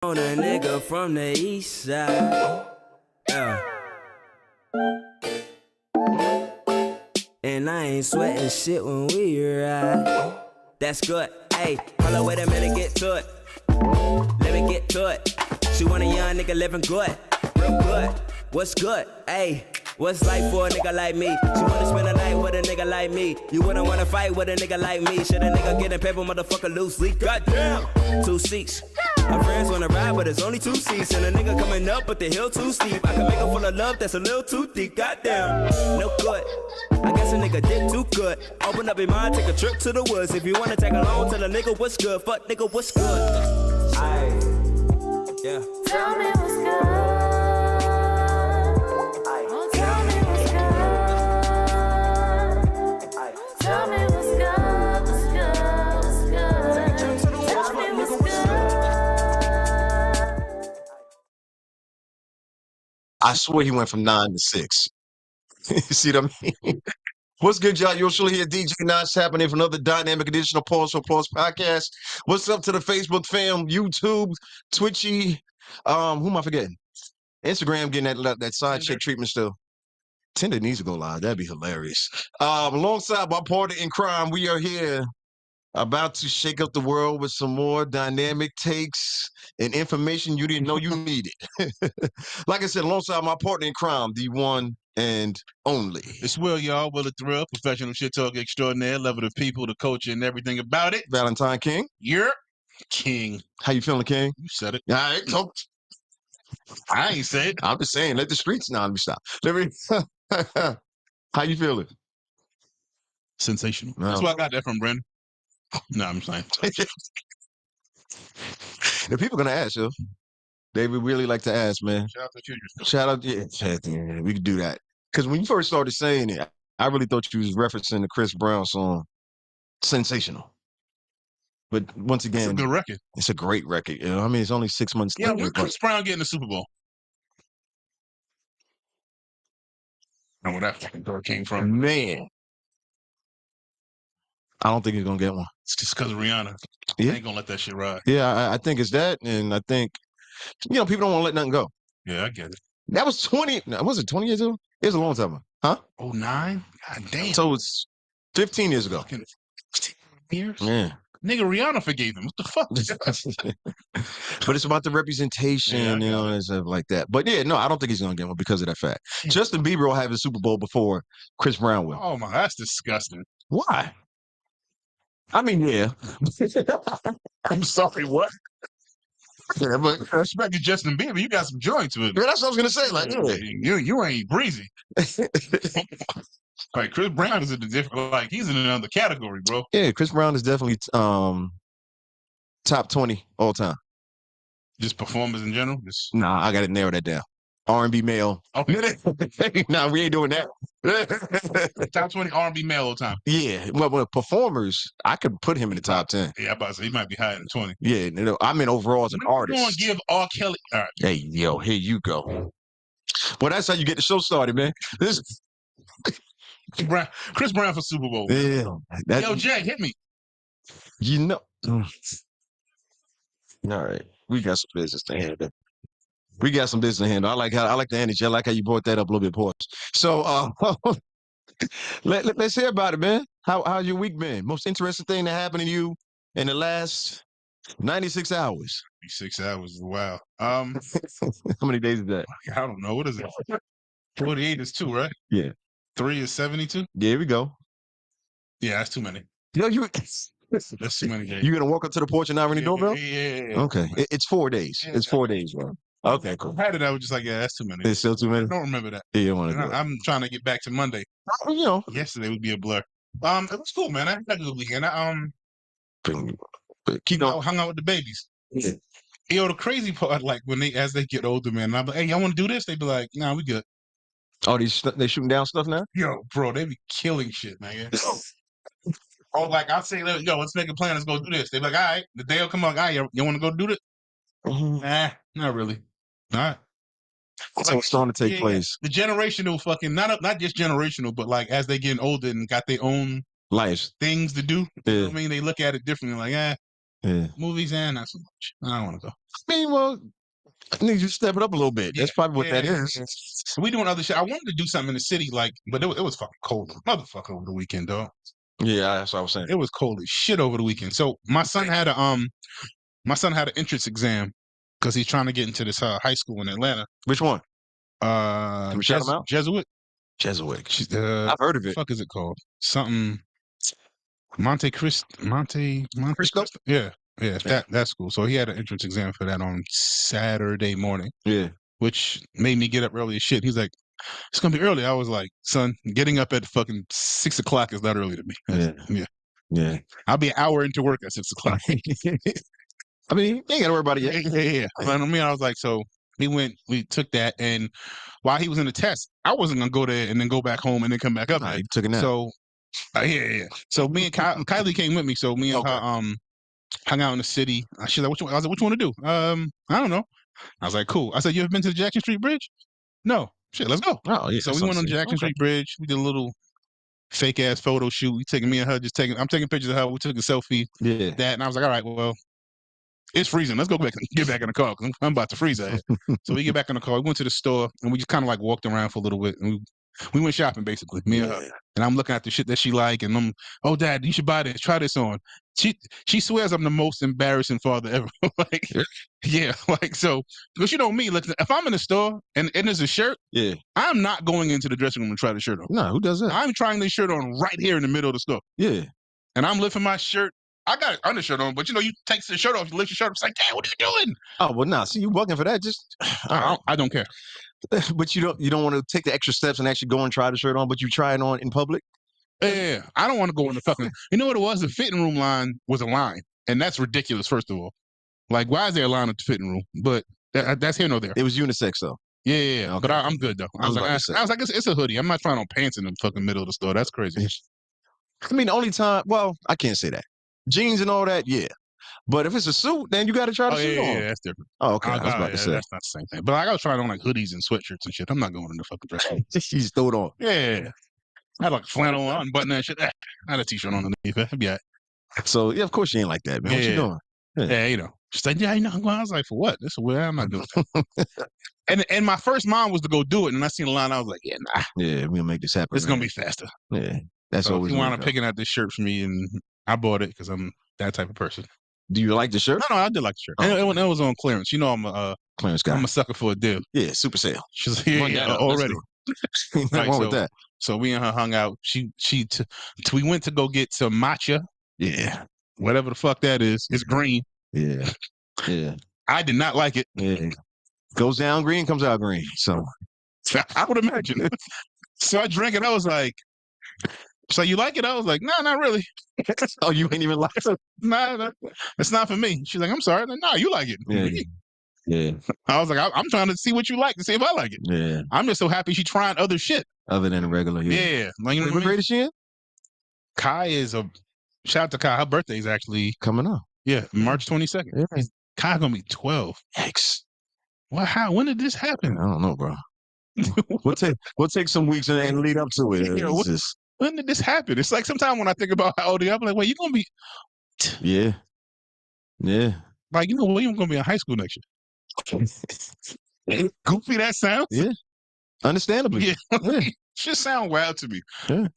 On a nigga from the east side. Yeah. And I ain't sweating shit when we ride. That's good. Hey, hold up, wait a minute, get to it. Let me get to it. She want a young nigga living good, real good. What's good? Hey, what's life for a nigga like me? She wanna spend a night with a nigga like me. You wouldn't wanna fight with a nigga like me. Should a nigga getting paper, motherfucker loosely? Goddamn, 2 seats. My friends wanna ride, but it's only 2 seats. And a nigga coming up, but the hill too steep. I can make her full of love that's a little too deep. Goddamn, no good. I guess a nigga did too good. Open up your mind, take a trip to the woods. If you wanna tag along, tell a nigga what's good. Fuck nigga, what's good? Aye. Yeah. Tell me what's good. Tell me what's good. Tell me what's good. What's good? What's good? Tell me what's good. I swear he went from 9 to 6. You see what I mean? What's good, y'all? You're surely here, DJ Notch, happening for another dynamic edition of Pause for Pause podcast. What's up to the Facebook fam, YouTube, Twitchy, who am I forgetting? Instagram getting that side chick treatment still. Tinder needs to go live. That'd be hilarious. Alongside my partner in crime, we are here about to shake up the world with some more dynamic takes and information you didn't know you needed. Like I said, alongside my partner in crime, the one and only. It's Will, y'all. Will the Thrill, professional shit talk extraordinaire, level of people, the culture, and everything about it. Valentine King. You're king. How you feeling, King? You said it. All right, so I ain't say it. I'm just saying, let the streets now. Let me stop. Let me. How you feeling? Sensational. No. That's why I got that from Brendan. No, I'm saying. The people gonna ask you. They would really like to ask, man. Shout out to you. Shout out, yeah, we could do that. Because when you first started saying it, I really thought you was referencing the Chris Brown song, "Sensational." But once It's a again, good record. it's a great record. You know, I mean, it's only 6 months Yeah, later. when Chris Brown getting the Super Bowl? And where that fucking door came from. Man, I don't think he's gonna get one. It's just because of Rihanna. Yeah. I ain't gonna let that shit ride. Yeah, I think it's that, and I think people don't want to let nothing go. Yeah, I get it. That was 20. Was it 20 years ago? It was a long time ago, huh? 09? God damn. So it's 15 years ago. Fucking 15 years? Yeah. Nigga, Rihanna forgave him. What the fuck? But it's about the representation, Yeah, and stuff like that. But yeah, no, I don't think he's gonna get one because of that fact. Yeah. Justin Bieber will have his Super Bowl before Chris Brown will. Oh my, that's disgusting. Why? I mean, yeah. I'm sorry, what? Yeah, but Respect to Justin Bieber, you got some joy to it. yeah, that's what I was gonna say. Like, yeah. You ain't breezy. Like Chris Brown is in the different, like he's in another category, bro. Yeah, Chris Brown is definitely top 20 all time. Just performers in general. Just Nah, I gotta narrow that down. R&B male. okay. Nah, we ain't doing that. Top 20 R&B male all time. Yeah, well, performers, I could put him in the top 10. Yeah, I'm about to say he might be higher than 20. Yeah, I mean overall as an We're artist. going to give R. Kelly. All right. Hey, yo, here you go. Well, that's how you get the show started, man. This, Chris Brown for Super Bowl. yeah, Yo, Jack, hit me. You know. All right, we got some business to handle. I like the energy. I like how you brought that up a little bit, Paul. So, let's hear about it, man. How's your week been? Most interesting thing that happened to you in the last 96 hours? 6 hours. Wow. How many days is that? I don't know. What is it? 48 is 2, right? Yeah. 3 is 72. Yeah, here we go. Yeah, that's too many. Yo, That's too many days. You gonna walk up to the porch and not ring the doorbell? Yeah. Okay, it's 4 days. Yeah, It's 4 days, bro. Okay, cool. I had it. I was just like, yeah, that's too many. It's still too many. I don't remember that. Yeah, you don't want to do it. I'm trying to get back to Monday. You know, Yesterday would be a blur. It was cool, man. I had a good weekend. I keep going. hung out with the babies. Yeah. Yo, the crazy part, like as they get older, man, I'm like, hey, y'all want to do this? They be like, nah, we good. Oh, they shooting down stuff now? Yo, bro, they be killing shit, man. Or like I'll say, yo, let's make a plan. Let's go do this. They be like, all right. The day will come up. All right, you want to go do this? Nah, not really. All right. So it's starting to take place. The generational fucking not just generational, but like as they getting older and got their own Lives. things to do. Yeah. You know what I mean, they look at it differently. Like, Yeah. Movies and not so much. I don't want to go. I mean, well, I need you to step it up a little bit. That's probably what that is. So we doing other shit. I wanted to do something in the city, like, but it was fucking cold, motherfucker, over the weekend, dog. Yeah, that's what I was saying. It was cold as shit over the weekend. So my son had an entrance exam because he's trying to get into this high school in Atlanta. Which one? Can we shout him out? Jesuit. Jesuit. I've heard of it. Fuck is it called? Something Monte Cristo. Yeah. That school. So he had an entrance exam for that on Saturday morning. Yeah. Which made me get up early as shit. He's like, it's gonna be early. I was like, son, getting up at fucking 6 o'clock is not early to me. Yeah. I'll be an hour into work at 6 o'clock. I mean, you ain't gotta worry about it yet. Yeah. But I mean, I was like, so we took that, and while he was in the test, I wasn't gonna go there and then go back home and then come back up. Nah, you took it now. So So me and Kylie came with me. So me and her hung out in the city. She's like, I was like, what you want to do? I don't know. I was like, cool. I said, you ever been to the Jackson Street Bridge? No. Shit, let's go. Oh, yeah. So we went on the Jackson Street Bridge. We did a little fake ass photo shoot. We taking me and her, I'm taking pictures of her. We took a selfie. Yeah. That, and I was like, all right, well, it's freezing. Let's get back in the car because I'm about to freeze out. So we get back in the car. We went to the store and we just kind of like walked around for a little bit. And we went shopping basically, me and her. And I'm looking at the shit that she like, and I'm, oh, Dad, you should buy this. Try this on. She swears I'm the most embarrassing father ever. Like, yeah, like so. Because you know me, like if I'm in the store and there's a shirt, I'm not going into the dressing room and try the shirt on. No, who does that? I'm trying this shirt on right here in the middle of the store. Yeah, and I'm lifting my shirt. I got an undershirt on, but you know, you take the shirt off, you lift your shirt up. It's like, Dad, what are you doing? Oh well, nah. See, you bugging for that? Just I don't care. But you don't want to take the extra steps and actually go and try the shirt on, but you try it on in public. Yeah, I don't want to go in the fucking. You know what it was? The fitting room line was a line, and that's ridiculous. First of all, like, why is there a line at the fitting room? But that's here nor there. It was unisex though. Yeah. Okay. But I'm good though. I was like, it's a hoodie. I'm not trying on pants in the fucking middle of the store. That's crazy. I mean, the only time. Well, I can't say that. Jeans and all that, yeah. But if it's a suit, then you got to try the suit on. Yeah, that's different. Oh, okay. I was about to say that's not the same thing. But like, I was trying on like hoodies and sweatshirts and shit. I'm not going in the fucking dress room. You just throw it on. Yeah. I had like flannel on, button that shit. I had a t-shirt on underneath. That'd be all right. So yeah, of course you ain't like that, man. What you doing? Yeah, you know. She's like, yeah, you know. I was like, for what? This is where I'm not doing that. and my first mind was to go do it, and I seen the line. I was like, yeah, nah. Yeah, we'll make this happen. It's gonna be faster. Yeah, that's so always. You wound up picking out this shirt for me, and I bought it because I'm that type of person. Do you like the shirt? No, I did like the shirt. Oh. And it was on clearance. You know, I'm a clearance guy. I'm a sucker for a deal. Yeah, super sale. She's like, already. Nothing wrong with that. So we and her hung out. We went to go get some matcha. Yeah. Whatever the fuck that is. It's green. Yeah. Yeah. I did not like it. Yeah. Goes down green, comes out green. So I would imagine. So I drank it. I was like, so you like it? I was like, no, not really. Oh, you ain't even like it? Nah, it's not for me. She's like, I'm sorry. Like, no, you like it. Yeah. I was like, I'm trying to see what you like to see if I like it. Yeah. I'm just so happy she's trying other shit. Other than a regular. Yeah. Like, you know what grade is she in? Kai is shout out to Kai. Her birthday is actually coming up. Yeah, March 22nd. Yeah. Kai's gonna be 12. Yikes. Well, how? When did this happen? I don't know, bro. We'll take some weeks and lead up to it. Yeah, when did this happen? It's like sometimes when I think about how old you are, I'm like, wait, you're gonna be. Yeah. Yeah. Like, you know, William's gonna be in high school next year. Goofy that sounds. Yeah. Understandably. Yeah. Just sound wild to me. Yeah.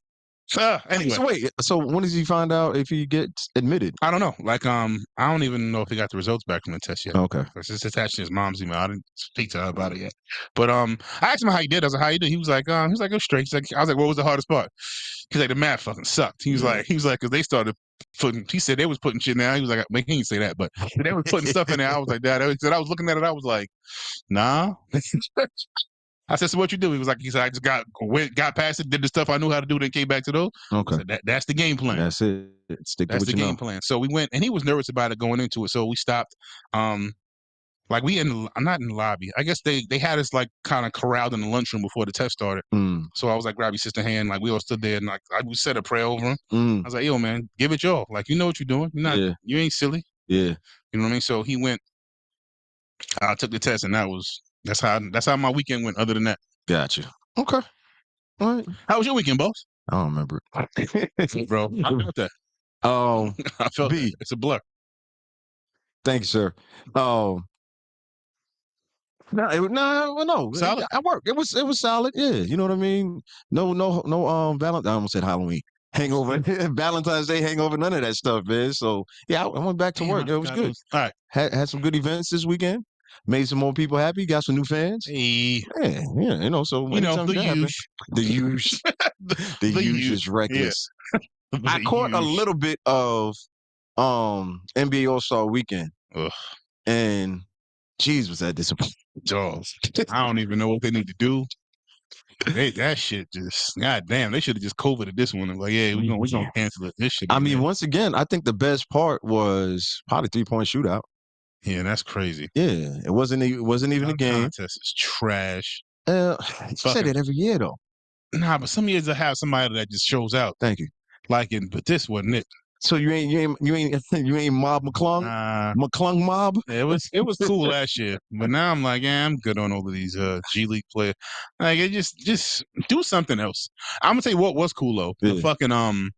Anyway. So wait, so when does he find out if he gets admitted? I don't know. Like, I don't even know if he got the results back from the test yet. Okay. It's attached to his mom's email. I didn't speak to her about it yet. But I asked him how he did. I was like, how you did? He was like, it was straight. I was like, what was the hardest part? He's like, the math fucking sucked. He was like, because they started putting. He said they was putting shit in there. He was like, he didn't say that, but they were putting stuff in there. I was like, Dad. I was looking at it. I was like, nah. I said, so what you do? He said, I just got past it, did the stuff I knew how to do, then came back to those. Okay. So that's the game plan. That's it. That's the game plan. So we went, and he was nervous about it going into it. So we stopped. I'm not in the lobby. I guess they had us like kind of corralled in the lunchroom before the test started. So I was like, grab your sister's hand. Like we all stood there and like I said a prayer over him. I was like, yo, man, give it y'all. Like, you know what you're doing. You're not, you ain't silly. Yeah. You know what I mean? So he went, I took the test, and that's how my weekend went. Other than that, gotcha. Okay, all right. How was your weekend, boss? I don't remember it, bro. I felt that. I felt that. It's a blur. Thank you, sir. No. Solid? I work. It was solid. Yeah, you know what I mean. No. Valentine. I almost said Halloween hangover, Valentine's Day hangover. None of that stuff, man. So yeah, I went back to work. It was good. All right. Had some good events this weekend. Made some more people happy. Got some new fans. Hey, Yeah. You know. So anytime the that happens, huge. the huge, the huge is reckless. I caught a little bit of NBA All-Star Weekend, Ugh. and geez, was that disappointing. Jaws. I don't even know what they need to do. That shit just, god damn, they should have just COVIDed this one. And like, yeah, we gonna cancel it. This shit. I mean, once again, I think the best part was probably 3-point shootout. Yeah, that's crazy. Yeah, it wasn't even a game. Contest is trash. You say that every year though. Nah, but some years I have somebody that just shows out. Thank you. But this wasn't it. So you ain't Mob McClung? McClung Mob? It was cool last year, but now I'm like, yeah, I'm good on all of these G League players. Like, it just do something else. I'm gonna tell you what was cool though. The fucking I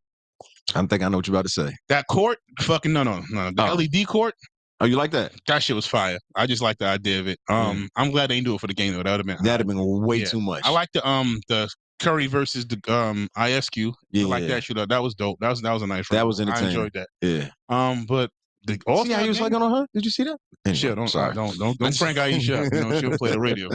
think I know what you're about to say. That court, fucking no. The LED court. Oh, you like that? That shit was fire. I just like the idea of it. I'm glad they didn't do it for the game though. That'd have been way too much. I like the Curry versus the ISQ. Yeah, I like that shootout. That was dope. That was a nice. That was entertaining. I enjoyed that. Yeah. But the All-Star see how he was like on her? Did you see that? Anyway, shit, don't prank Aisha. You know, she'll play the radio.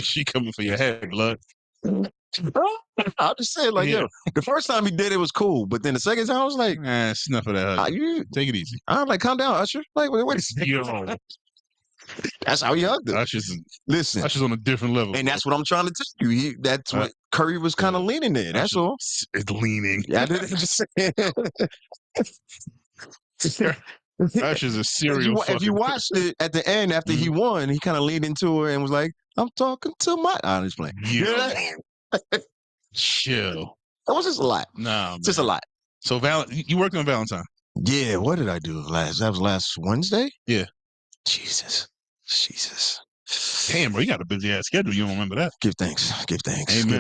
She coming for your head, blood. I'm just saying, like, yo, the first time he did it was cool, but then the second time I was like, snuff of that. Take it easy. I'm like, calm down, Usher. Like, wait a second. Yo. That's how he hugged her. Usher's on a different level. And that's what I'm trying to tell you. That's what Curry was kind of leaning there. That's all. It's leaning. Yeah, I didn't just say Usher's a serial. If you watched it at the end after he won, he kind of leaned into her and was like, I'm talking to my. I'm just playing. Yeah. Chill. That was just a lot. No, just a lot. So you worked on Valentine? Yeah. What did I do last? That was last Wednesday. Yeah. Jesus. Damn, bro, you got a busy ass schedule. You don't remember that? Give thanks. Amen. Give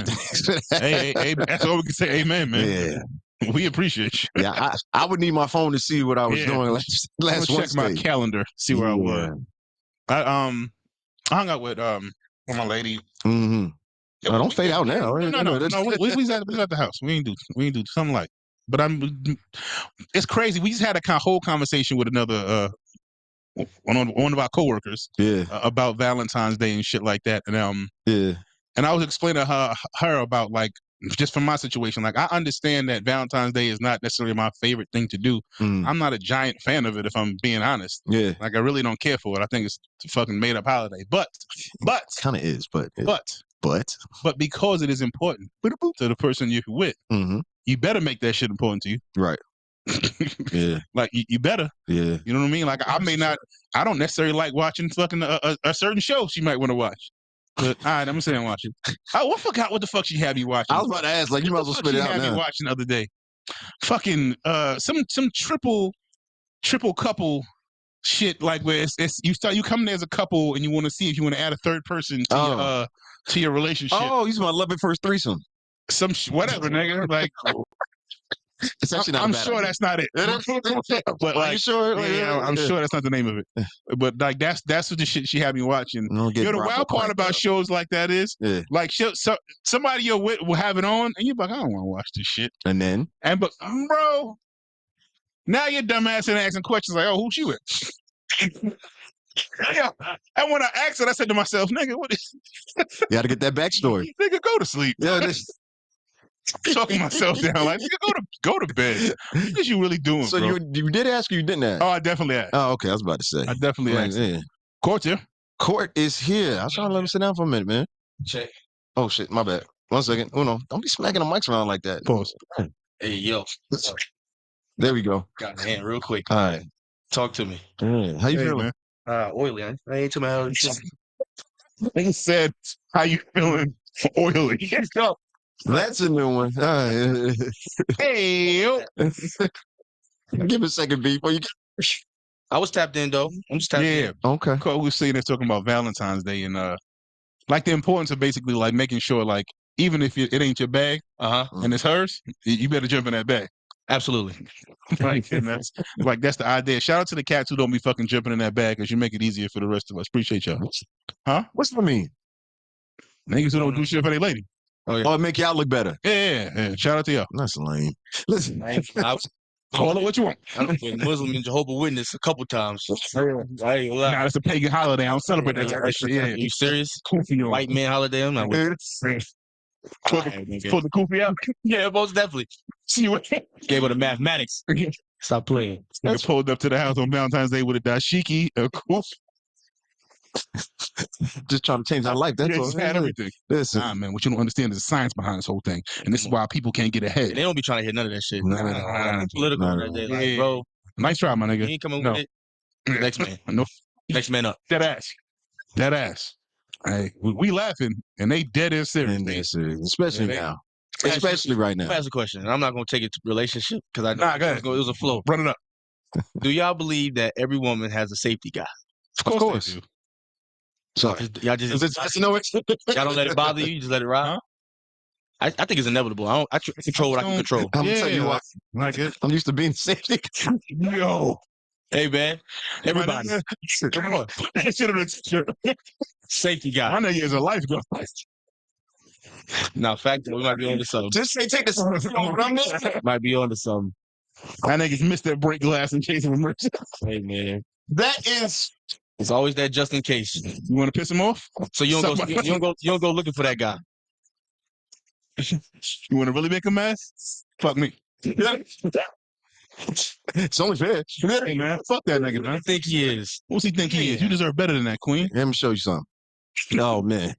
thanks. Hey, that's all we can say. Amen, man. Yeah. We appreciate you. Yeah, I would need my phone to see what I was doing last Wednesday. Check my calendar, see where I was. I hung out with my lady. Mm-hmm. No, don't fade out now. No. We was at the house. We ain't do something like. But it's crazy. We just had a whole conversation with another one of our coworkers. About Valentine's Day and shit like that. And and I was explaining to her about like just from my situation. Like I understand that Valentine's Day is not necessarily my favorite thing to do. I'm not a giant fan of it, if I'm being honest. Yeah. Like I really don't care for it. I think it's a fucking made up holiday. But kind of is. But because it is important to the person you're with, you better make that shit important to you. Right. Yeah. Like you better. Yeah. You know what I mean? Like I don't necessarily like watching fucking a certain show she might want to watch. But all right, I'm gonna say I'm watching. I forgot what the fuck she had me watching. I was about to ask, like, you might as well spit it out now. She had me watching the other day. Fucking some triple couple shit, like where it's you come there as a couple and you want to see if you want to add a third person to your relationship. Oh, he's my love at first threesome. Some whatever, nigga. Like it's actually not I'm sure that's not it. But like, are you sure? I'm sure that's not the name of it. But like that's what the shit she had me watching. The wild part about shows like that is, like somebody you're with will have it on, and you're like, I don't want to watch this shit. But bro, now you're dumbass and asking questions like, oh, who she with? And when I asked it, I said to myself, nigga, what is? You got to get that backstory. Nigga, go to sleep. Talking myself down, like, go to bed. What is you really doing, so bro? You did ask or you didn't ask? Oh, I definitely asked. Oh, okay. I was about to say. I definitely asked. Yeah. Court's here. Court is here. I was trying to let him sit down for a minute, man. Check. Oh, shit. My bad. 1 second. Uno. Don't be smacking the mics around like that. Pause. Hey, yo. There we go. Got my hand real quick. All right. Talk to me. How you feeling? Man? Oily. I ain't too mad. They said, how you feeling? Oily. That's a new one. Hey, yo. Give me a second, B. Before you. I was tapped in, though. I'm just tapped in. Okay. Cool. We were sitting there talking about Valentine's Day and like the importance of basically like making sure like even if it ain't your bag and it's hers, you better jump in that bag. Absolutely. And that's the idea. Shout out to the cats who don't be fucking jumping in that bag because you make it easier for the rest of us. Appreciate y'all. Huh? What's that mean? Niggas who don't do shit for their lady. Oh, yeah. Oh, it make y'all look better. Yeah. Shout out to y'all. That's lame. Listen, Call it what you want. I've been Muslim and Jehovah's Witness a couple times. I ain't gonna lie. Nah, it's a pagan holiday. I don't celebrate that type of shit. Yeah. You serious? Kufi on. White man holiday? I'm not with it. Pull the kufi out. Yeah, most definitely. See what? Gave her the mathematics. Stop playing. Nigga pulled up to the house on Valentine's Day with a dashiki, a kufi. just trying to change our life. That's Yeah, all. just had everything. Listen, Nah, man, what you don't understand is the science behind this whole thing. And this is why people can't get ahead. They don't be trying to hit none of that shit. Nah. Political Nah. that day. Like, bro, Nice try, my you nigga. ain't coming No. with it. Next man. No, Next man up. dead ass. Hey, we laughing, and they dead ass serious. and that's it. Especially Yeah, they- now. Especially right Let me now. ask a question. And I'm not going to take it to relationship because I know Nah, go ahead. it was a flow. Run it up. Do y'all believe that every woman has a safety guy? Of course. they do. Sorry. Y'all just No, it's y'all don't let it bother you. You just let it ride. Huh? I think it's inevitable. I control what I can control. I'm telling you what. Like it. I'm used to being safety. Yo. Hey man, everybody, Come on. That shit on the t-shirt. safety My guy. nigga is a life guy. Now, fact, we might be on to something. Just say, take this. Might be on to something. My niggas missed that break glass in case of emergency. Hey man, That is. it's always that just in case. You want to piss him off? So you don't go. Somebody- You don't go looking for that guy. You want to really make a mess? Fuck me. It's only fair. Hey, man. Fuck that nigga, Who do man. you think he is? What's he think he is? You deserve better than that, queen. Let me show you something. Oh, man.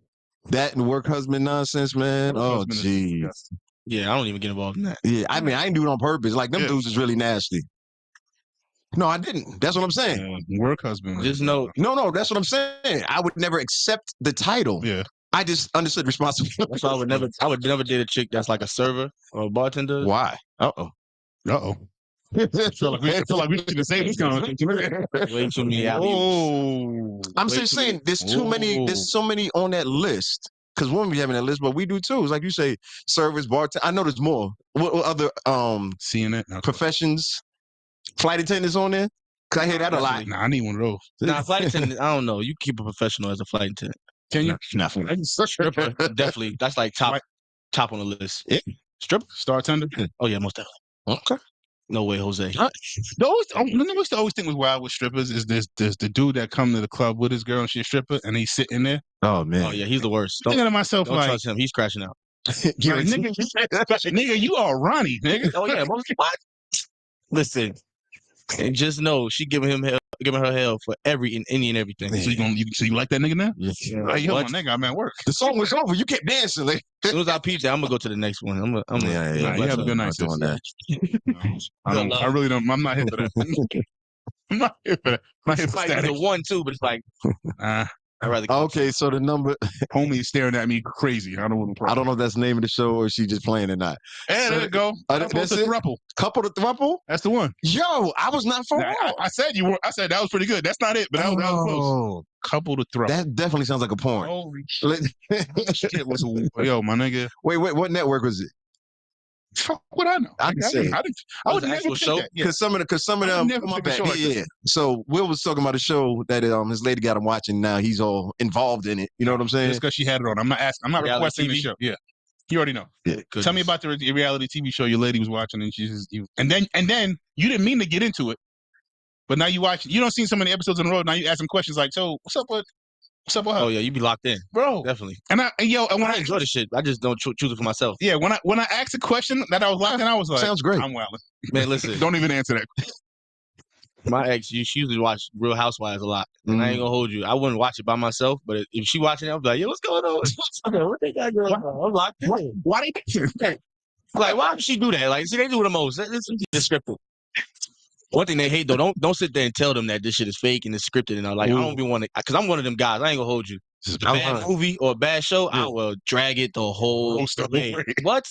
That and work husband nonsense, man. Work Oh, husband is geez. disgusting. Yeah, I don't even get involved in that. Yeah, I mean, I ain't do it on purpose. Like, them Yeah. dudes is really nasty. No, I didn't. That's what I'm saying. Work husband. Just know, No, that's what I'm saying. I would never accept the title. Yeah. I just understood responsibility. that's why I would never date a chick that's like a server or a bartender. Why? Uh-oh. Uh-oh. Feel like we should have saved this conversation. Way too many alley-oops. Oh. I'm Way just too saying, there's too many. Whoa. There's so many on that list. Because women be having that list, but we do too. It's like you say, service, bartender. I know there's more. What other Seeing it? professions? Flight attendants on there? Because I hear that a lot. Nah, I need one of those. Nah, flight attendant. I don't know. You keep a professional as a flight attendant. Can you? Nothing. Stripper, definitely. That's like top on the list. Yeah. Stripper. Star tender? Oh yeah, most definitely. Okay. No way, Jose. The always think was wild with strippers is there's the dude that come to the club with his girl and she's a stripper and he's sitting there. Oh man. Oh yeah, he's the worst. I'm thinking to myself Don't like, trust him. He's crashing out. like, nigga, you are Ronnie, nigga. Oh yeah, what? Listen, and just know she giving her hell for any and everything. So you like that nigga now? Yeah. Hey, yo, What? my nigga, I'm at work. The song was over. You kept dancing. Like, As soon as I peep that, I'm gonna go to the next one. Nah, you have a good night, I'm doing that. I really don't. I'm not here for that. I'm not here for that. I'm not here for Like static. it's a 1 2, but it's like I'd rather. Okay, so the number. Homie is staring at me crazy. I don't want to. I don't know if that's the name of the show or she just playing or not. Hey, there you go. That's it? Thruple. Couple to thruple. That's the one. Yo, I was not far Nah, off. I said you were. I said that was pretty good. That's not it, but that was close. Oh, Couple to thruple. that definitely sounds like a porn. Holy Let- shit! Was yo, my nigga. wait, what network was it? Fuck what I know. I can say. I would the never actual pick show? that. Yeah. Because some of I them, would never my pick a bad. show like Yeah. So Will was talking about a show that his lady got him watching. Now he's all involved in it. You know what I'm saying? Just because she had it on. I'm not asking. I'm not Reality requesting the TV? show. Yeah. You already know. Yeah. Tell me about the reality TV show your lady was watching, and and then you didn't mean to get into it, but now you watch. You don't see so many episodes in a row. Now you asking questions like, "So what's up with her, Oh yeah, you be locked in. bro?" Definitely. And when I enjoy the shit. I just don't choose it for myself. yeah, when I asked a question that I was locked in, I was like, Sounds great. I'm wilding. Man, listen. Don't even answer that. My ex, she usually watch Real Housewives a lot, and I ain't gonna hold you. I wouldn't watch it by myself, but if she watching it, I'll be like, "Yo, what's going on? What they got going on? I'm locked in." Why they? Like, why would she do that? Like, see, they do the most. It's descriptive. One thing they hate though, don't sit there and tell them that this shit is fake and it's scripted and all. Like, I don't be want to, because I'm one of them guys. I ain't gonna hold you. A bad movie or a bad show, I will drag it the whole Most of way. it. What?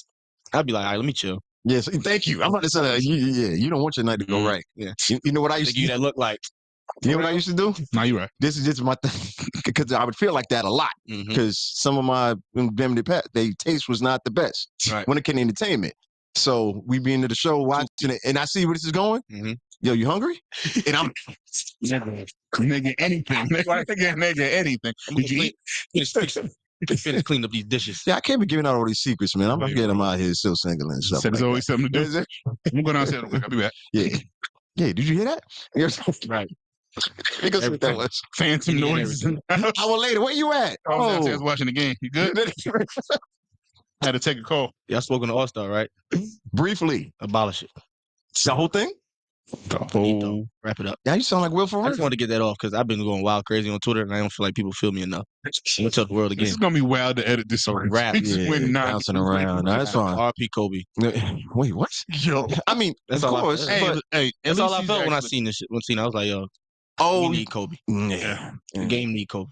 I'd be like, all right, let me chill. Yes. Thank you. I'm about to say that. You don't want your night to go right. Yeah. You know what I used Nigga, you to that look like. You know what I used to do? No, you're right. This is just my thing because I would feel like that a lot Mhm. because some of my family pet, their taste was not the best Right. when it came to entertainment. So we be into the show watching it, and I see where this is going. Mhm. Yo, you hungry? And I'm Nigga, anything. Nigga, anything. Did you eat? Finish cleaning up these dishes. yeah, I can't be giving out all these secrets, man. I'm getting them out here still single and stuff. Said there's like always that. something to Is do. it? I'm going downstairs real quick. I'll be back. Yeah. Yeah, did you hear that? Right. Because what that was. Phantom He did noises. Hour later, where you at? I was downstairs watching the game. You good? Had to take a call. Y'all spoken to All-Star, right? Briefly. Abolish it. The whole thing? Finito. Wrap it up. Yeah, you sound like Will I Ferrell. just wanted to get that off because I've been going wild crazy on Twitter and I don't feel like people feel me enough. I'm gonna tell the world again. This is gonna be wild to edit this song. Rap. Bouncing around. No, that's fine. R.P. Kobe. Wait, what? Yo. I mean, That's of all course. Hey, hey, That's at all least I he's felt when I actually- seen this shit. When I was like, yo, Oh, we need Kobe. yeah. The game need Kobe.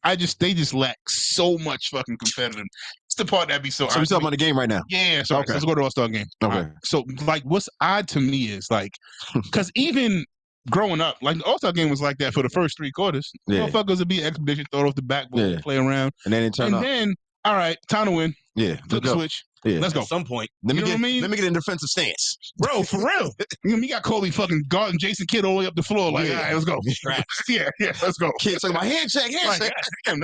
they just lack so much fucking competitive. It's the part that be so. So we're talking about the game right now. Yeah, sorry. Okay. Let's go to All-Star game. Okay. All right. So, like, what's odd to me is like, because even growing up, like the All-Star game was like that for the first 3 quarters. Yeah. Motherfuckers would be expedition, throw it off the backboard, Yeah. play around, And then it turned and up. then all right, time to win. Yeah. Flip the Let's go. switch. Yeah. Let's go, At some point, Let me You know get what I mean? let me get in defensive stance. bro. For real. You got Kobe fucking guarding Jason Kidd all the way up the floor. Like, Yeah. all right, let's go. yeah, let's go. Kids talking about handshake. Like, damn,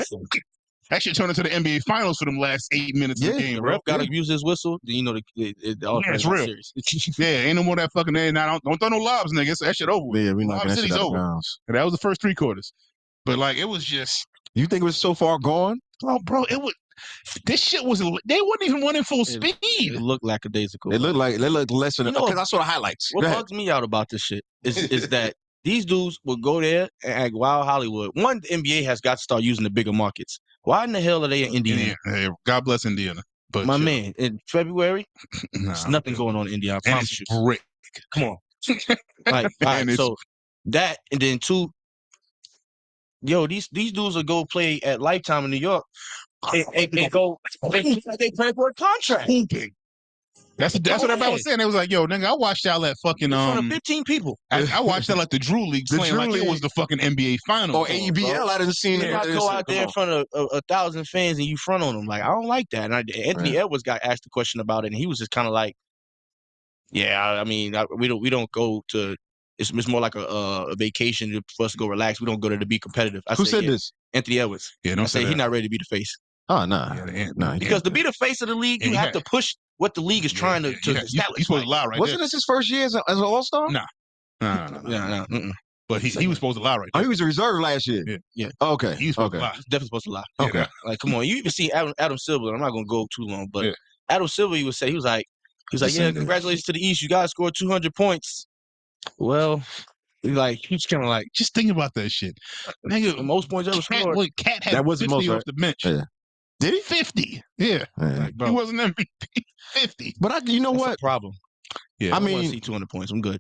that shit turned into the NBA Finals for them last 8 minutes of the Yeah. game, the bro. ref got to use his whistle. Then you know the it's real. Serious. Yeah, ain't no more that fucking. Now don't throw no lobs, niggas. That shit over with. Yeah, we're knocking that City's shit out of over. bounds. And that was the first 3 quarters. But like, it was just, You think it was so far gone? oh, bro, it was. This shit was. They wouldn't even run in full speed. It looked lackadaisical. It looked less than You know because I saw the highlights. What Go ahead. bugs me out about this shit is that these dudes would go there and act wild Hollywood. One, the NBA has got to start using the bigger markets. Why in the hell are they in Indiana? Hey, God bless Indiana. But My man, in February, there's nothing going on in Indiana. I And promise it's you. brick. Come on. Like, all right, And it's- so that, and then 2, yo, these dudes will go play at Lifetime in New York and go, they play for a contract. Hooping. That's what everybody was saying. They was like, "Yo, nigga, I watched y'all at fucking In front of 15 people. I watched y'all at the Drew League The playing Drew like it League. was the fucking NBA Finals." Or ABL, I didn't see You it. not go out there in front of 1,000 fans and you front on them. Like, I don't like that. And Anthony Edwards got asked a question about it, and he was just kind of like, "Yeah, I mean, we don't go to. It's more like a vacation for us to go relax. We don't go there to be competitive." Who said this? Anthony Edwards. Yeah, I don't say say he's that. not ready to be the face. Oh, nah. Yeah, Nah. Because to be the face of the league, you And he have had- to push what the league is trying to He's establish. supposed to lie right Wasn't this his first year as an All-Star? No. No. Yeah, no. But he was supposed to lie right Oh, there. he was a reserve last year. Yeah. Okay. He was supposed Okay. to lie. He's definitely supposed to lie. Okay. Like, come on. You even see Adam Silver. I'm not going to go too long, but Yeah. Adam Silver, he was like, yeah, congratulations to the East. You guys scored 200 points. Well, he's kind of like, Just think about that shit, the nigga. most points ever scored. Cat had That was the 50 most, off right? the bench. Yeah. Did he? 50. Yeah. Yeah. He wasn't MVP. 50. But you know That's what? a problem. Yeah. I I want to mean, see 200 points. I'm good.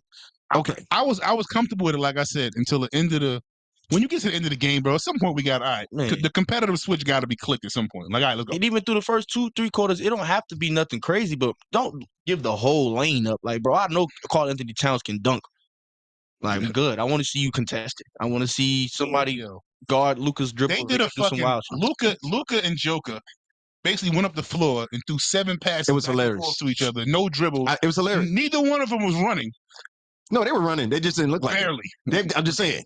okay. I was comfortable with it, like I said, until the end of the. When you get to the end of the game, bro, at some point we got all right. Man. The competitive switch got to be clicked at some point. Like, all right, let's go. And even through the first 2-3 quarters, it don't have to be nothing crazy, but don't give the whole lane up. Like, bro, I know Karl Anthony Towns can dunk. Like, I'm good. I want to see you contest it. I want to see somebody guard Luka's dribble. They did a do some fucking wild shit. Luka and Joker basically went up the floor and threw 7 passes. It was back and hilarious. forth to each other. No dribbles. It was hilarious. Neither one of them was running. No, they were running. They just didn't look like it. Barely. I'm just saying.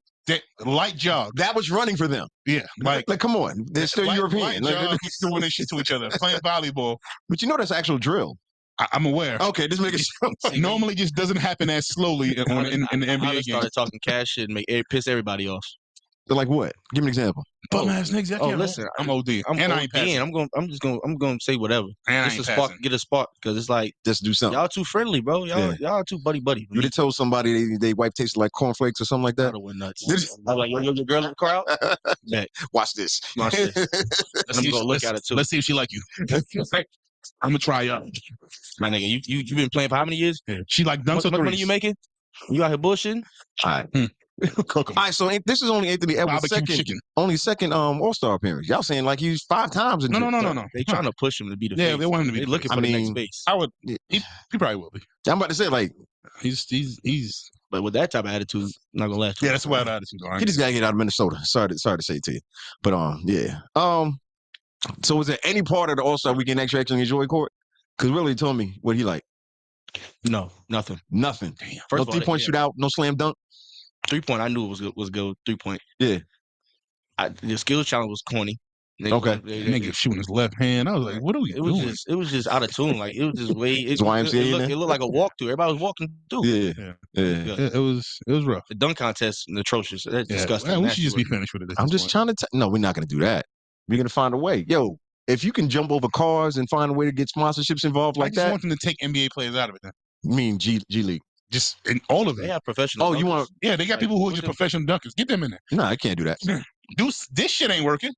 Light jog. That was running for them. Yeah. Like come on. They're still European. Light Like, jogs doing this shit to each other. Playing volleyball. but you know that's actual drill. I'm aware. Okay, just make it sure. Normally just doesn't happen as slowly in the I NBA game. started talking cash shit and piss everybody off. Like what? Give me an example. Bum ass niggas. Oh, listen, I'm OD. I'm and I ain't passing. I'm gonna say whatever. And I Just ain't a spark, passing. get a spark, because it's like Just do something. y'all too friendly, bro. Y'all too buddy. You would have told somebody they wipe tasted like cornflakes or something like I'd that. have went nuts. Did I was like, yo, your girl in the crowd? Bet. Watch this. Watch this. Let's I'm see if gonna she- look at it too. Let's see if she like you. I'm gonna try out. My nigga, you been playing for how many years? She like dunks What or money threes. you making? You out here bullshitting? All right. Cook 'em. All right, so this is only Anthony Edwards' Barbecue chicken. second All-Star appearance. Y'all saying like he's 5 times in No. They trying to push him to be the Yeah, face. they want him to be They the looking face. for I the next mean, face. I would. He probably will be. I'm about to say like He's. But with that type of attitude, not gonna last. Yeah, that's why the attitude. he just gotta get out of Minnesota. Sorry to say it to you. But yeah. So was there any part of the All-Star weekend that you actually enjoyed, Court? Because really told me what he like. No, nothing. Nothing. Damn. No First of all, 3-point shootout. No slam dunk. 3-point, I knew it was good. 3-point. Yeah. The skills challenge was corny. Okay. Nigga shooting his left hand. I was like, what are we doing? It was just out of tune. Like it was just way. Is YMCA in there? It looked like a walkthrough. Everybody was walking through. Yeah. Yeah. Yeah. It was rough. The dunk contest was atrocious. That's Yeah. disgusting. Well, we Nasty should just be work. finished with it. I'm just trying to. No, we're not going to do that. We're going to find a way. Yo, if you can jump over cars and find a way to get sponsorships involved I like just that, want them to take NBA players out of it. Then. I mean G League. Just in all of They it. have professional. Oh, you dunkers. want? Yeah, they got people who are Put just them- professional dunkers. Get them in there. No, I can't do that. This shit ain't working.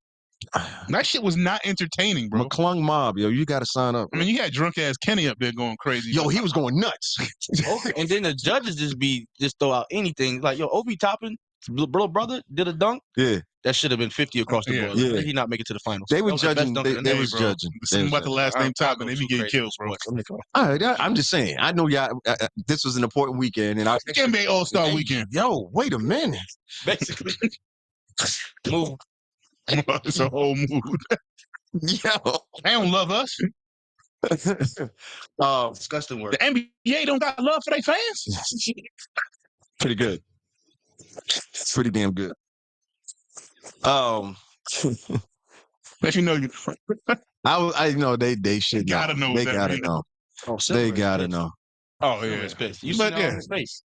That shit was not entertaining, bro. McClung Mob, yo, you got to sign up. I mean, you had drunk ass Kenny up there going crazy. Yo, he was going nuts. Okay, and then the judges just throw out anything. Like, yo, Obi Toppin, brother, did a dunk. Yeah, That should have been 50 across the Yeah. board. Yeah. How did he not make it to the finals? they That were was the best judging. dunk of the They night, was bro. judging. Something about the last name I'll top go and they too be getting crazy killed, for bro. sports. All right, I'm just saying. I know y'all. This was an important weekend, and I. NBA All-Star Weekend. Yo, wait a minute. Basically. Move. It's a whole mood. Yo. They don't love us. Disgusting work. The NBA don't got love for their fans. Pretty good. It's pretty damn good. Let you know you I know they should gotta know what They that gotta means. know. Oh, They gotta know. Oh Yeah, yeah. his face. You But see that yeah. on his face.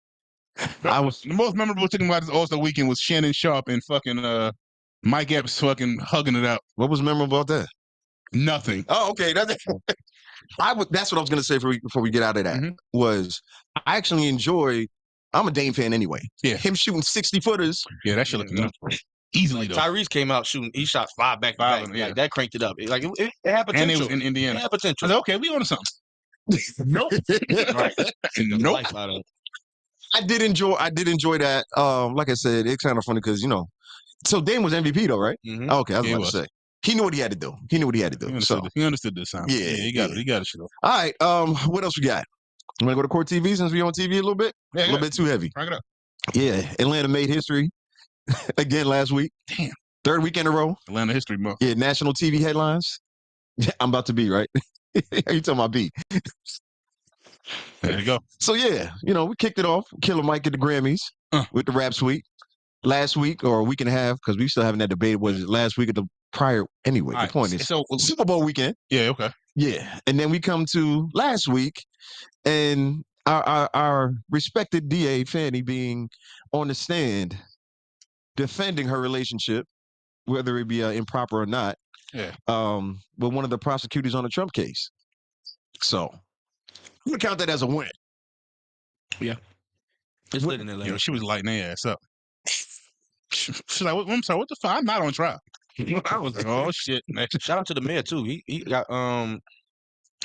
The most memorable thing about this All-Star Weekend was Shannon Sharp and fucking Mike Epps fucking hugging it out. What was memorable about that? Nothing. Oh, okay. That's what I was gonna say before we get out of that. Mhm. Was I actually enjoy. I'm a Dame fan anyway. Yeah. Him shooting 60 footers. Yeah, that shit looked nuts. Easily though. Tyrese came out shooting. He shot 5 back to Five, back. yeah. Like, that cranked it up. It had potential. And it was in It Indiana. had I potential. said, okay, we on to something. Nope. Right. The Nope. life out of it. I did enjoy that. Like I said, it's kind of funny because so Dame was MVP though, right? Mhm. Okay, I was Yeah, about to say he knew what he had to do. He knew what he had to He do. understood, So, he understood this sound. Yeah, he got yeah. it. He got it. Shit. all right. What else we got? You want to go to Court TV since we on TV a little bit? Yeah, A little bit too heavy. Crank it up. Yeah, Atlanta made history again last week. Damn. Third week in a row. Atlanta History Month. Yeah, national TV headlines. I'm about to be right. You talking about B? There you go. So yeah, we kicked it off. Killer Mike at the Grammys with the Rap Suite last week or a week and a half because we still having that debate. Was it last week or the prior? Anyway, All the right, point is so Super Bowl weekend. yeah, okay. Yeah, and then we come to last week, and our respected DA Fani being on the stand defending her relationship, whether it be improper or not. Yeah. With one of the prosecutors on the Trump case. So I'm gonna count that as a win. It's lit in Atlanta. Yo, she was lighting their ass up. She's like, I'm sorry, what the fuck? I'm not on trial. I was like, oh shit. Shout out to the mayor too. He got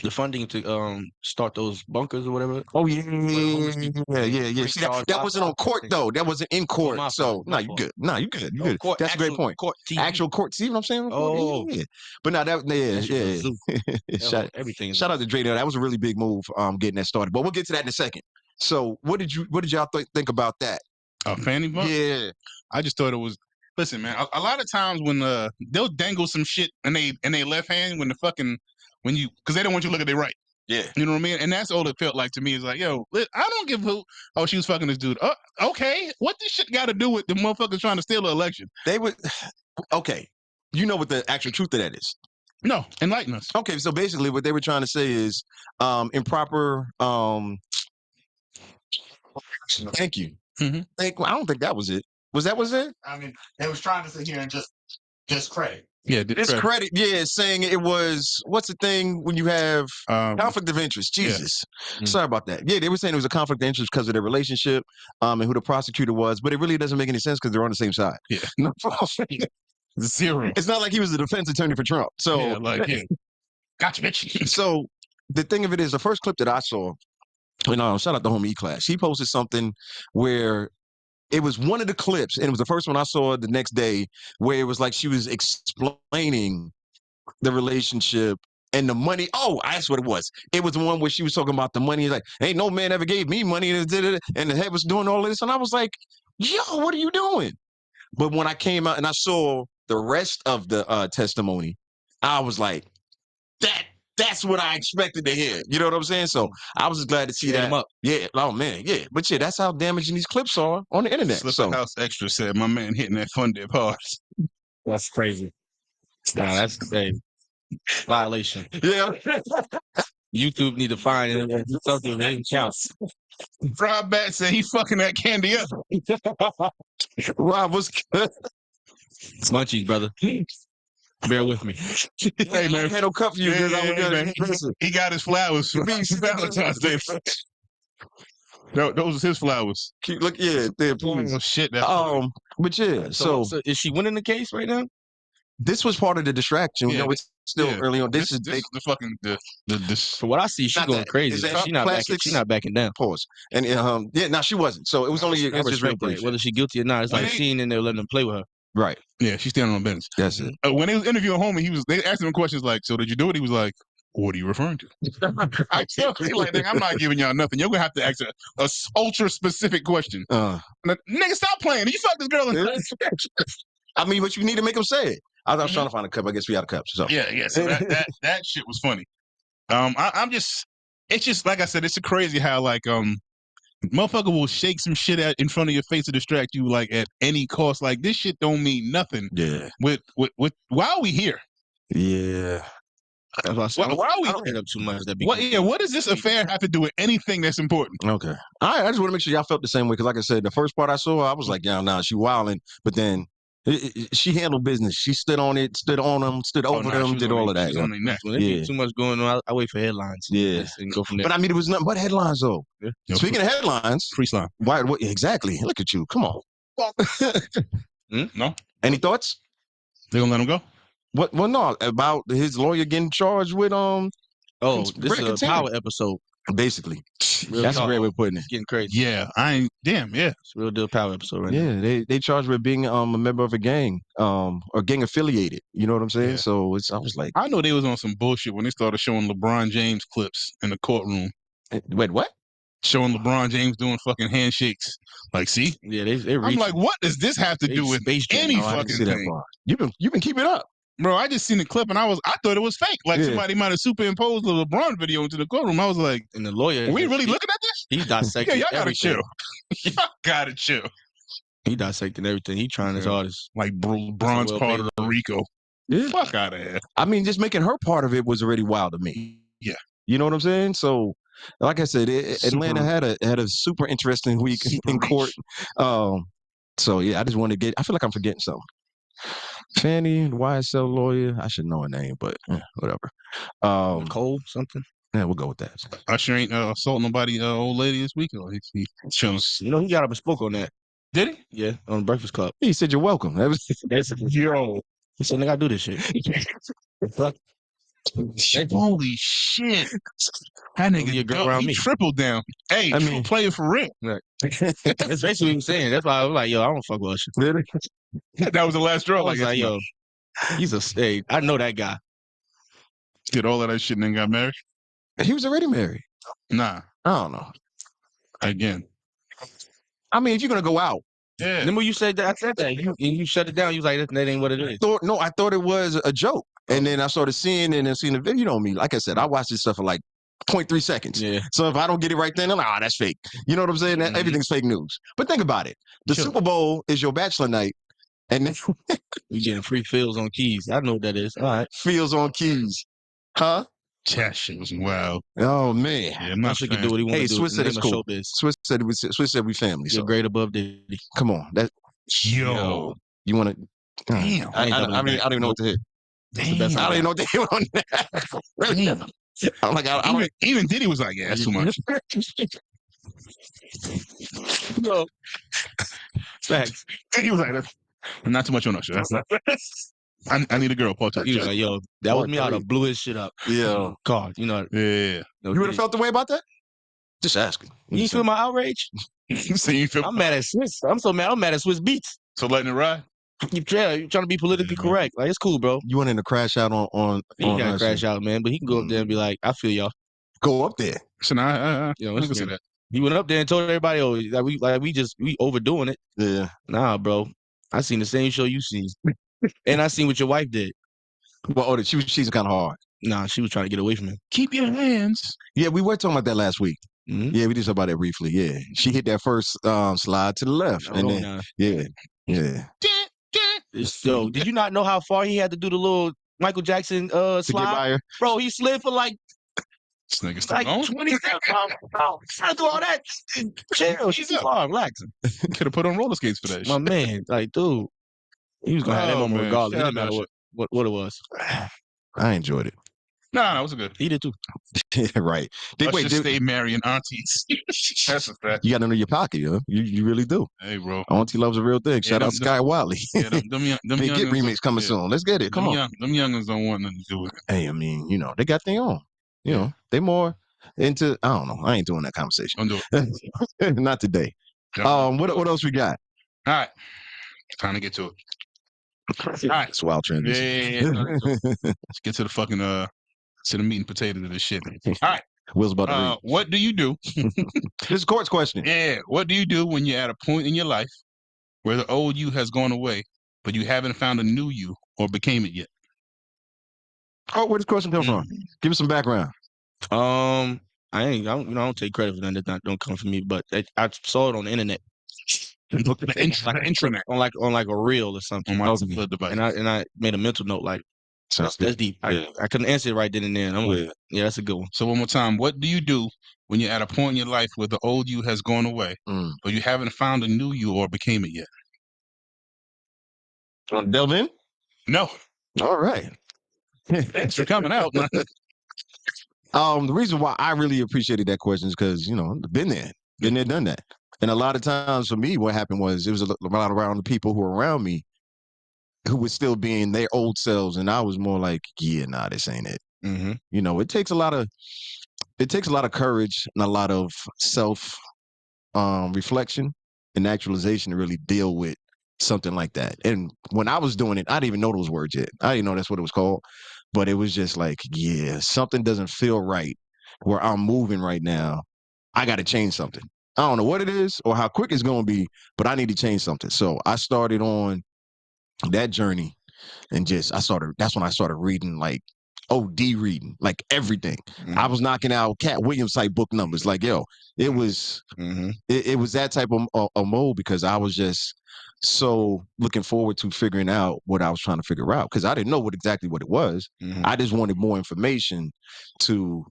the funding to start those bunkers or whatever. Oh yeah. Free See, charge that wasn't on court though. That wasn't in court. my So fault, my you fault. good. No, you good. You Oh, good. court- That's a great actual point. Court TV. Actual court. See what I'm saying? Oh. Yeah. But no, That shit was zoo. Shout, Everything. shout out to Dre. That was a really big move. Getting that started. But we'll get to that in a second. So what did y'all think about that? Fanny Month? Yeah. I just thought it was. Listen, man. A lot of times when they'll dangle some shit in they left hand because they don't want you to look at their right. Yeah. You know what I mean? And that's all it felt like to me. Is like, yo, I don't give a who. Oh, she was fucking this dude. Okay. What this shit got to do with the motherfuckers trying to steal the election? They would. Okay. You know what the actual truth of that is? No, enlighten us. Okay, so basically what they were trying to say is improper. Thank you. Mhm. I don't think that was it. Was it? I mean, they was trying to sit here and just credit. Yeah, Discredit. Yeah, saying it was. What's the thing when you have conflict of interest? Jesus, sorry about that. Yeah, they were saying it was a conflict of interest because of their relationship and who the prosecutor was, but it really doesn't make any sense because they're on the same side. Yeah. No, Zero. it's not like he was the defense attorney for Trump. So Yeah, like, yeah. Gotcha, bitch. So the thing of it is, the first clip that I saw, shout out to homie E-Class. He posted something where it was one of the clips, and it was the first one I saw the next day, where it was like she was explaining the relationship and the money. Oh, that's what it was. It was the one where she was talking about the money. Like, ain't no man ever gave me money, and the head was doing all this, and I was like, yo, what are you doing? But when I came out and I saw the rest of the testimony, I was like, that That's what I expected to hear. You know what I'm saying? So I was just glad to see Set him that. up. Yeah. Oh man. Yeah. But yeah, that's how damaging these clips are on the internet. Slipper So House Extra said, "My man hitting that fun dip hard." That's crazy. Nah, that's crazy. Violation. yeah. YouTube need to find something that counts. Rob Bat said he fucking that candy up. Rob was good. Munchies, brother. Bear with me. Hey man, I had no cup for you because I was man. gonna listen. He got his flowers for Valentine's Day. Those was his flowers. Look, yeah, there, please. Oh shit! But yeah, so is she winning the case right now? this was part of the distraction. Yeah, No, it's still yeah. early on. This is the fucking this. For what I see, she's Not going that. crazy. Is that She's not backing. plastics? She's not backing down. Pause. And yeah, no, she wasn't. So it was only I it's just real respect that. brief. Whether she's guilty or not, it's like Right. she ain't in there letting them play with her. Right. Yeah, she's standing on business. That's it. When they was interviewing Homie, they asked him questions like, "So did you do it?" He was like, "What are you referring to?" I tell you, like, I'm not giving y'all nothing. You're gonna have to ask a ultra specific question. Like, nigga, stop playing. You fuck this girl. I mean, but you need to make them say it. I was trying to find a cup. I guess we out of cups. So Yeah. So that shit was funny. It's just like I said, it's crazy how like motherfucker will shake some shit out in front of your face to distract you like at any cost. Like this shit don't mean nothing. Yeah. With why are we here? Yeah. Why are we? I don't hit up too much. What does this affair have to do with anything that's important? Okay. All right. I just want to make sure y'all felt the same way because, like I said, the first part I saw, I was like, yeah, nah, she wilding. But then she handled business. She stood on it, stood on them, stood over them, did all of that. When there's too much going on, I wait for headlines. Yeah. And go from there. But I mean, it was nothing but headlines, though. Yeah. Speaking of headlines, Free slime. why? What, exactly. Look at you. Come on. No. Any thoughts? They gonna let him go? What? Well, no. About his lawyer getting charged with this is a contempt. power episode. Basically, Real that's talk. a great way of putting it. Getting crazy. Yeah. Yeah. It's a real deal power episode right now. Yeah, they charged with being a member of a gang, or gang affiliated. You know what I'm saying? Yeah. So I was like, I know they was on some bullshit when they started showing LeBron James clips in the courtroom. wait, what? Showing LeBron James doing fucking handshakes. Like, see? Yeah, they I'm like, what does this have to do with any fucking thing? You've been keeping up. Bro, I just seen the clip and I thought it was fake. Like Yeah. somebody might have superimposed the LeBron video into the courtroom. I was like, And the lawyer, are we really looking at this? He's dissecting. Yeah, y'all gotta everything. chill. Y'all gotta chill. He dissecting everything. He trying his hardest. Like Bron's well part of paid. Rico. Yeah. Fuck out of here. I mean, just making her part of it was already wild to me. Yeah. You know what I'm saying? So, like I said, Atlanta had a super interesting week in court. So yeah, I just want to get. I feel like I'm forgetting something. Fani, YSL lawyer. I should know her name, but whatever. Nicole something. Yeah, we'll go with that. Usher ain't assaulting nobody, old lady this week. Or he chose. You know, he got up and spoke on that. Did he? Yeah, on the Breakfast Club. He said you're welcome. That was Yo. He said, "Nigga, I do this shit." Fuck. Holy shit. That Be a nigga girl around he me. tripled down. Hey, I true mean- player for real. That's basically what he was saying. That's why I was like, "Yo, I don't fuck with Usher." That was the last I draw. was like, "Yo, he's a hey, I know that guy." Did all of that shit and then got married? He was already married. Nah. I don't know. Again. I mean, if you're gonna go out, Yeah. Remember you said that? I said that. You shut it down. You was like, "That ain't what it is." I thought it was a joke, and then I started seeing it and seeing the video. You know me, like I said, I watch this stuff for like 0.3 seconds. Yeah. So if I don't get it right then, I'm like, that's fake. You know what I'm saying? Mhm. Everything's fake news. But think about it. The Sure. Super Bowl is your bachelor night, and then You getting free fills on keys. I know what that is. All right. Fields on keys. Huh? That shit was wild. Oh man. Yeah, I'm not Usher can fan. do what he want Hey, to do. Swiss said it's cool. Showbiz. Swiss said we family. You're So great above Diddy. come on. That Yo. you want to? Damn. I don't even know what to hit. That's the best I don't even know what to hit on that. Really? Damn. I'm like, I don't. Even Diddy was like, yeah, that's too much. Yo. Facts. He was like, not too much on Usher. That's not. I need a girl. Paul He was like, "Yo, that was me. I'd have blew his shit up." Yeah. God, you know. Yeah. No, You would have felt the way about that? Just asking. You feel my outrage? So you feel I'm mad at Swiss. I'm so mad. I'm mad at Swiss Beats. so letting it ride? You trying to be politically Yeah, man. correct. Like, it's cool, bro. You wanted to crash out on He ain't gotta Usher. crash out, man. But he can go up there and be like, "I feel y'all." Go up there. So now, You know, I can see that. he went up there and told everybody, "Oh, we overdoing it." Yeah. Nah, bro. I seen the same show you seen, and I seen what your wife did. Well, she's kind of hard. Nah, she was trying to get away from him. Keep your hands. Yeah, we were talking about that last week. Mhm. Yeah, we did talk about that briefly. Yeah, she hit that first slide to the left, Hold and on then now. yeah. Yo, did you not know how far he had to do the little Michael Jackson To get slide? by her. Bro, he slid for like This nigga still like going. 20 steps. Bro, trying to do all that. Chill, she's too far. Relax. Could have put on roller skates for that My shit. man, like, dude, he was gonna have that Oh, moment man. regardless. It Shout didn't matter out what it was. I enjoyed it. No, it was good. He did too. Right. Let's just stay marrying aunties. That's a fact. You got to know your pocket, yo. You really do. Hey, bro. Auntie love's a real thing. Shout out Sky Wiley. Yeah, them Big Get youngins remix coming soon. Let's get it. Come on. Them youngins don't want nothing to do with it. Hey, I mean, they got their own. You know, they more into. I don't know. I ain't doing that conversation. Don't do it. Not today. What else we got? All right. Time to get to it. All right. It's wild transition. Yeah. Let's get to the fucking to the meat and potatoes of this shit. All right. Will's about to read. What do you do? This is Court's question. Yeah. What do you do when you're at a point in your life where the old you has gone away, but you haven't found a new you or became it yet? Oh, where does question come from? Give me some background. I don't take credit for that. That don't come from me, but I saw it on the internet. The intranet. on like a reel or something. On my device. And I made a mental note like that's deep. I couldn't answer it right then and there. And I'm like, yeah, that's a good one. So one more time, what do you do when you're at a point in your life where the old you has gone away, but you haven't found a new you or became it yet? Want to delve in? No. All right. Thanks for coming out. The reason why I really appreciated that question is because, I've been there, done that. And a lot of times for me, what happened was it was a lot around the people who were around me who was still being their old selves. And I was more like, yeah, nah, this ain't it. Mm-hmm. It takes a lot of courage and a lot of self reflection and actualization to really deal with something like that. And when I was doing it, I didn't even know those words yet. I didn't know that's what it was called. But it was just like, yeah, something doesn't feel right where I'm moving right now. I got to change something. I don't know what it is or how quick it's going to be, but I need to change something. So I started on that journey and that's when I started reading like OD reading, like everything. I was knocking out Cat Williams type book numbers. Like, yo, it was it was that type of mode because I was just so looking forward to figuring out what I was trying to figure out because I didn't know exactly what it was. I just wanted more information to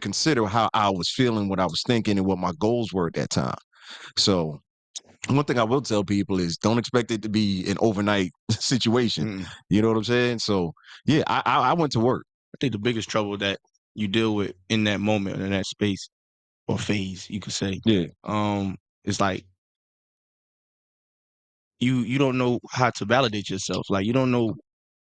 consider how I was feeling, what I was thinking, and what my goals were at that time. So one thing I will tell people is don't expect it to be an overnight situation. You know what I'm saying? So yeah, I went to work. I think the biggest trouble that you deal with in that moment, in that space or phase, you could say, it's like you don't know how to validate yourself. Like you don't know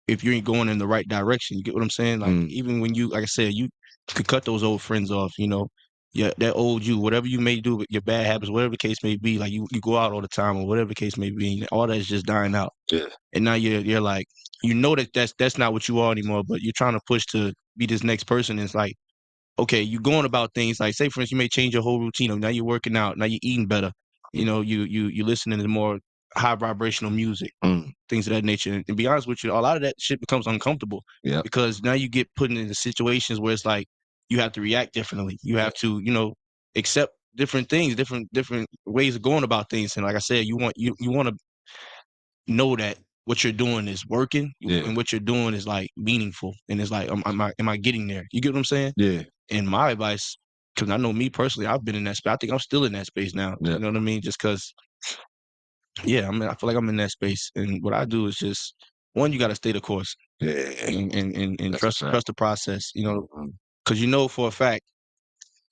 if you ain't going in the right direction. You get what I'm saying? Like even when you, like I said, you could cut those old friends off, that old you, whatever you may do with your bad habits, whatever the case may be, like you go out all the time or whatever the case may be, all that is just dying out. Yeah. And now you're like, that's not what you are anymore, but you're trying to push to be this next person. And it's like, okay, you're going about things like, say for instance, you may change your whole routine. Now you're working out, now you're eating better. You listening to more high vibrational music, things of that nature. And to be honest with you, a lot of that shit becomes uncomfortable because now you get put into situations where it's like you have to react differently. You have to, accept different things, different ways of going about things. And like I said, you want to know that what you're doing is working and what you're doing is like meaningful. And it's like, am I getting there? You get what I'm saying? Yeah. And my advice, because I know me personally, I've been in that space. I think I'm still in that space now. Yeah. You know what I mean? Just because, I feel like I'm in that space. And what I do is just, one, you got to stay the course and trust the process, because for a fact,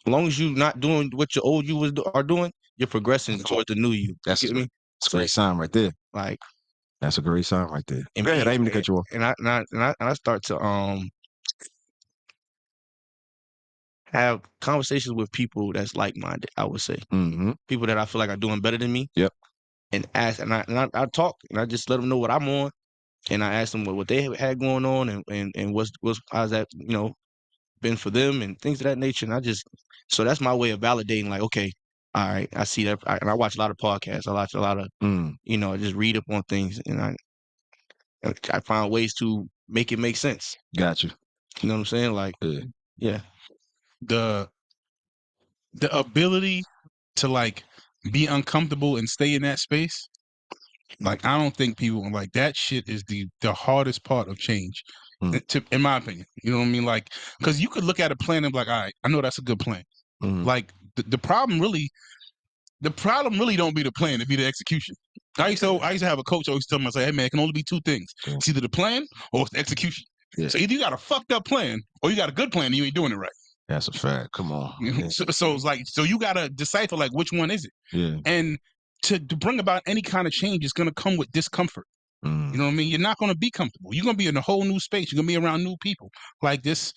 as long as you're not doing what your old you are doing, you're progressing towards the new you. That's a great sign right there. Like, that's a great sign right there. And go ahead, I even cut you off. And I start to have conversations with people that's like-minded, I would say. People that I feel like are doing better than me. Yep. And ask, and I talk, and I just let them know what I'm on, and I ask them what they had going on, and how's that been for them, and things of that nature. And so that's my way of validating. Like, okay, all right, I see that, and I watch a lot of podcasts. I watch a lot of, I just read up on things, and I find ways to make it make sense. Got you. You know what I'm saying? Like, yeah. The ability to like be uncomfortable and stay in that space, like I don't think people like that shit is the hardest part of change, in my opinion. You know what I mean? Like, because you could look at a plan and be like, all right, I know that's a good plan. Like the problem really don't be the plan, it be the execution. I used to have a coach always tell me, I say, hey man, it can only be two things. It's either the plan or it's the execution. Yeah. So either you got a fucked up plan or you got a good plan and you ain't doing it right. That's a fact. Come on. Yeah. So it's like, so you gotta decipher like which one is it. Yeah. And to bring about any kind of change is gonna come with discomfort. You know what I mean? You're not gonna be comfortable. You're gonna be in a whole new space. You're gonna be around new people. Like this,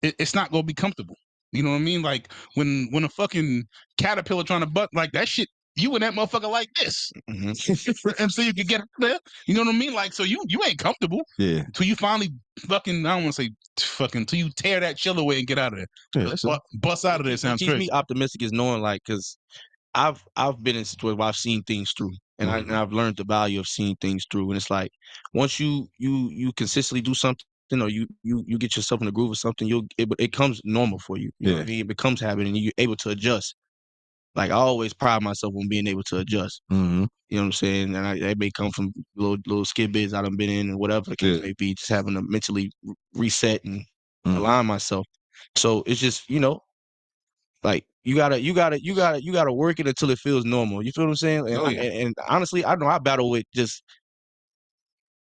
it's not gonna be comfortable. You know what I mean? Like when a fucking caterpillar trying to butt like that shit, you and that motherfucker like this. And so you can get up there. You know what I mean? Like, so you ain't comfortable. Yeah. Till you finally fucking, I don't want to say fucking, till you tear that chill away and get out of there. Yeah, bust out of there sounds crazy. What keeps me optimistic is knowing, like, because I've been in situations where I've seen things through, and I've learned the value of seeing things through. And it's like, once you consistently do something, or you get yourself in the groove of something, it comes normal for you. You know what I mean? It becomes habit, and you're able to adjust. Like, I always pride myself on being able to adjust. You know what I'm saying? And that may come from little skid bits I done been in, and whatever the case may be, just having to mentally reset and align myself. So it's just, you know, like you gotta work it until it feels normal. You feel what I'm saying? And, and honestly, I know I battle with just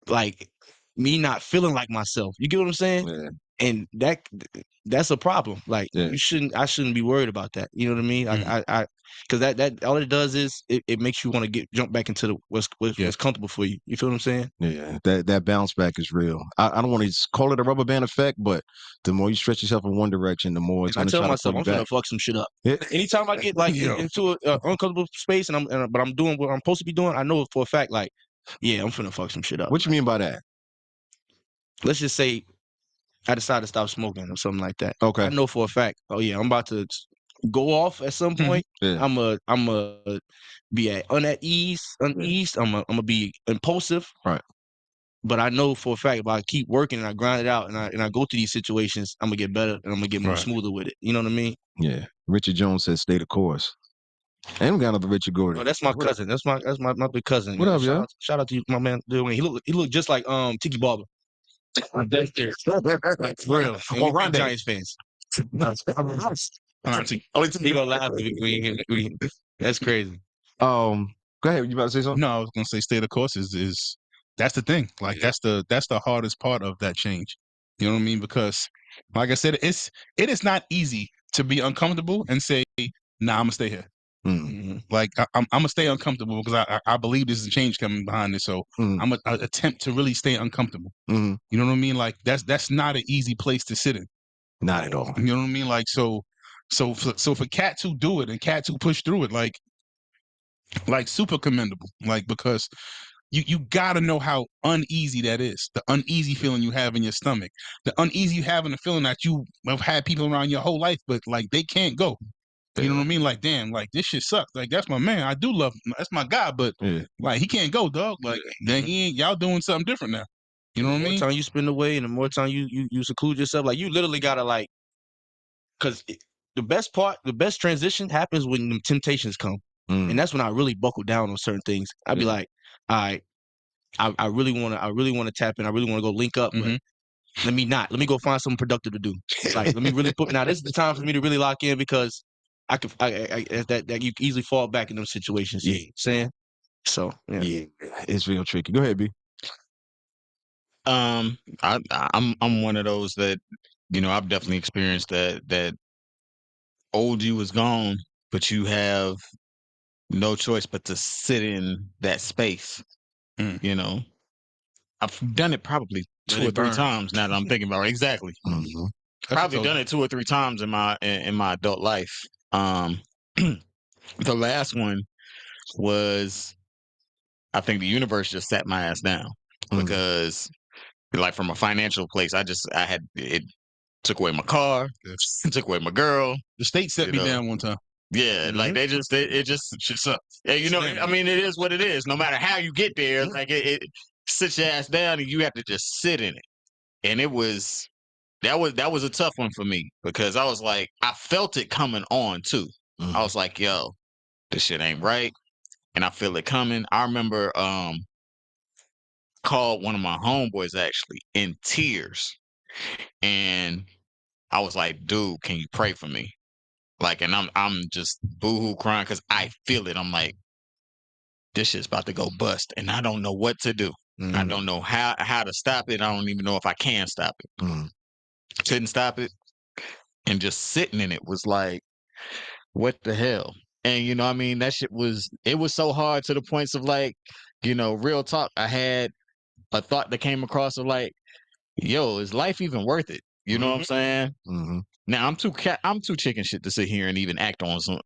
like me not feeling like myself. You get what I'm saying? Yeah. And that's a problem. Like I shouldn't be worried about that. You know what I mean? I because that all it does is it makes you want to jump back into what's comfortable for you. You feel what I'm saying? Yeah, that bounce back is real. I don't want to call it a rubber band effect, but the more you stretch yourself in one direction, the more it's going to try to pull you back. I'm gonna fuck some shit up. Anytime I get like into an uncomfortable space and but I'm doing what I'm supposed to be doing, I know for a fact, like, yeah, I'm finna fuck some shit up. What you mean by that? Let's just say I decide to stop smoking or something like that. Okay. I know for a fact, oh yeah, I'm about to go off at some point. I'm a be at unease. I'm gonna be impulsive. Right. But I know for a fact, if I keep working and I grind it out and I go through these situations, I'm gonna get better and I'm gonna get more smoother with it. You know what I mean? Yeah. Richard Jones says stay the course. And we got another Richard Gordon. Oh, that's my cousin. That's my big cousin. What up, yo? Shout out to you, my man. He looked just like Tiki Barber. That's there. Like, for real. Well, Ronde. Giants fans. He gonna laugh that's crazy. Go ahead. You about to say something? No, I was gonna say stay the course is that's the thing. Like that's the hardest part of that change. You know what I mean? Because like I said, it is not easy to be uncomfortable and say, nah, I'm gonna stay here. Like I'm gonna stay uncomfortable because I believe there's a change coming behind this. So I'm gonna attempt to really stay uncomfortable. You know what I mean? Like that's not an easy place to sit in. Not at all. You know what I mean? Like so for cats who do it and cats who push through it, like super commendable. Like because you gotta know how uneasy that is. The uneasy feeling you have in your stomach, the uneasy you have in the feeling that you have had people around your whole life, but like they can't go. You know what I mean? Like, damn, like this shit sucks. Like, that's my man. I do love him. That's my guy, but like he can't go, dog. Like, then y'all doing something different now. You know what I mean? The more time you spend away and the more time you seclude yourself, like you literally gotta like, cause the best transition happens when the temptations come. And that's when I really buckle down on certain things. I'd be like, all right, I really wanna tap in. I really wanna go link up, but let me go find something productive to do. Like, let me really now this is the time for me to really lock in because that you can easily fall back in those situations. You know what I'm saying? So yeah, it's real tricky. Go ahead, B. I'm one of those that, you know, I've definitely experienced that old you is gone, but you have no choice but to sit in that space. You know, I've done it probably 2 or 3 times now that I'm thinking about it. Exactly. Probably done it 2 or 3 times in my adult life. The last one was, I think the universe just sat my ass down because, like, from a financial place, it took away my car, it took away my girl. The state set me down one time. Yeah, like it just sucks. Yeah, you know, I mean, it is what it is. No matter how you get there, like it sits your ass down and you have to just sit in it. And that was a tough one for me because I was like, I felt it coming on too. I was like, yo, this shit ain't right. And I feel it coming. I remember called one of my homeboys actually in tears. And I was like, dude, can you pray for me? Like, and I'm just boohoo crying because I feel it. I'm like, this shit's about to go bust, and I don't know what to do. I don't know how to stop it. I don't even know if I can stop it. Couldn't stop it, and just sitting in it was like, what the hell? And you know, I mean, that shit was so hard to the points of like, you know, real talk. I had a thought that came across of like, yo, is life even worth it? You know what I'm saying? Now I'm too chicken shit to sit here and even act on some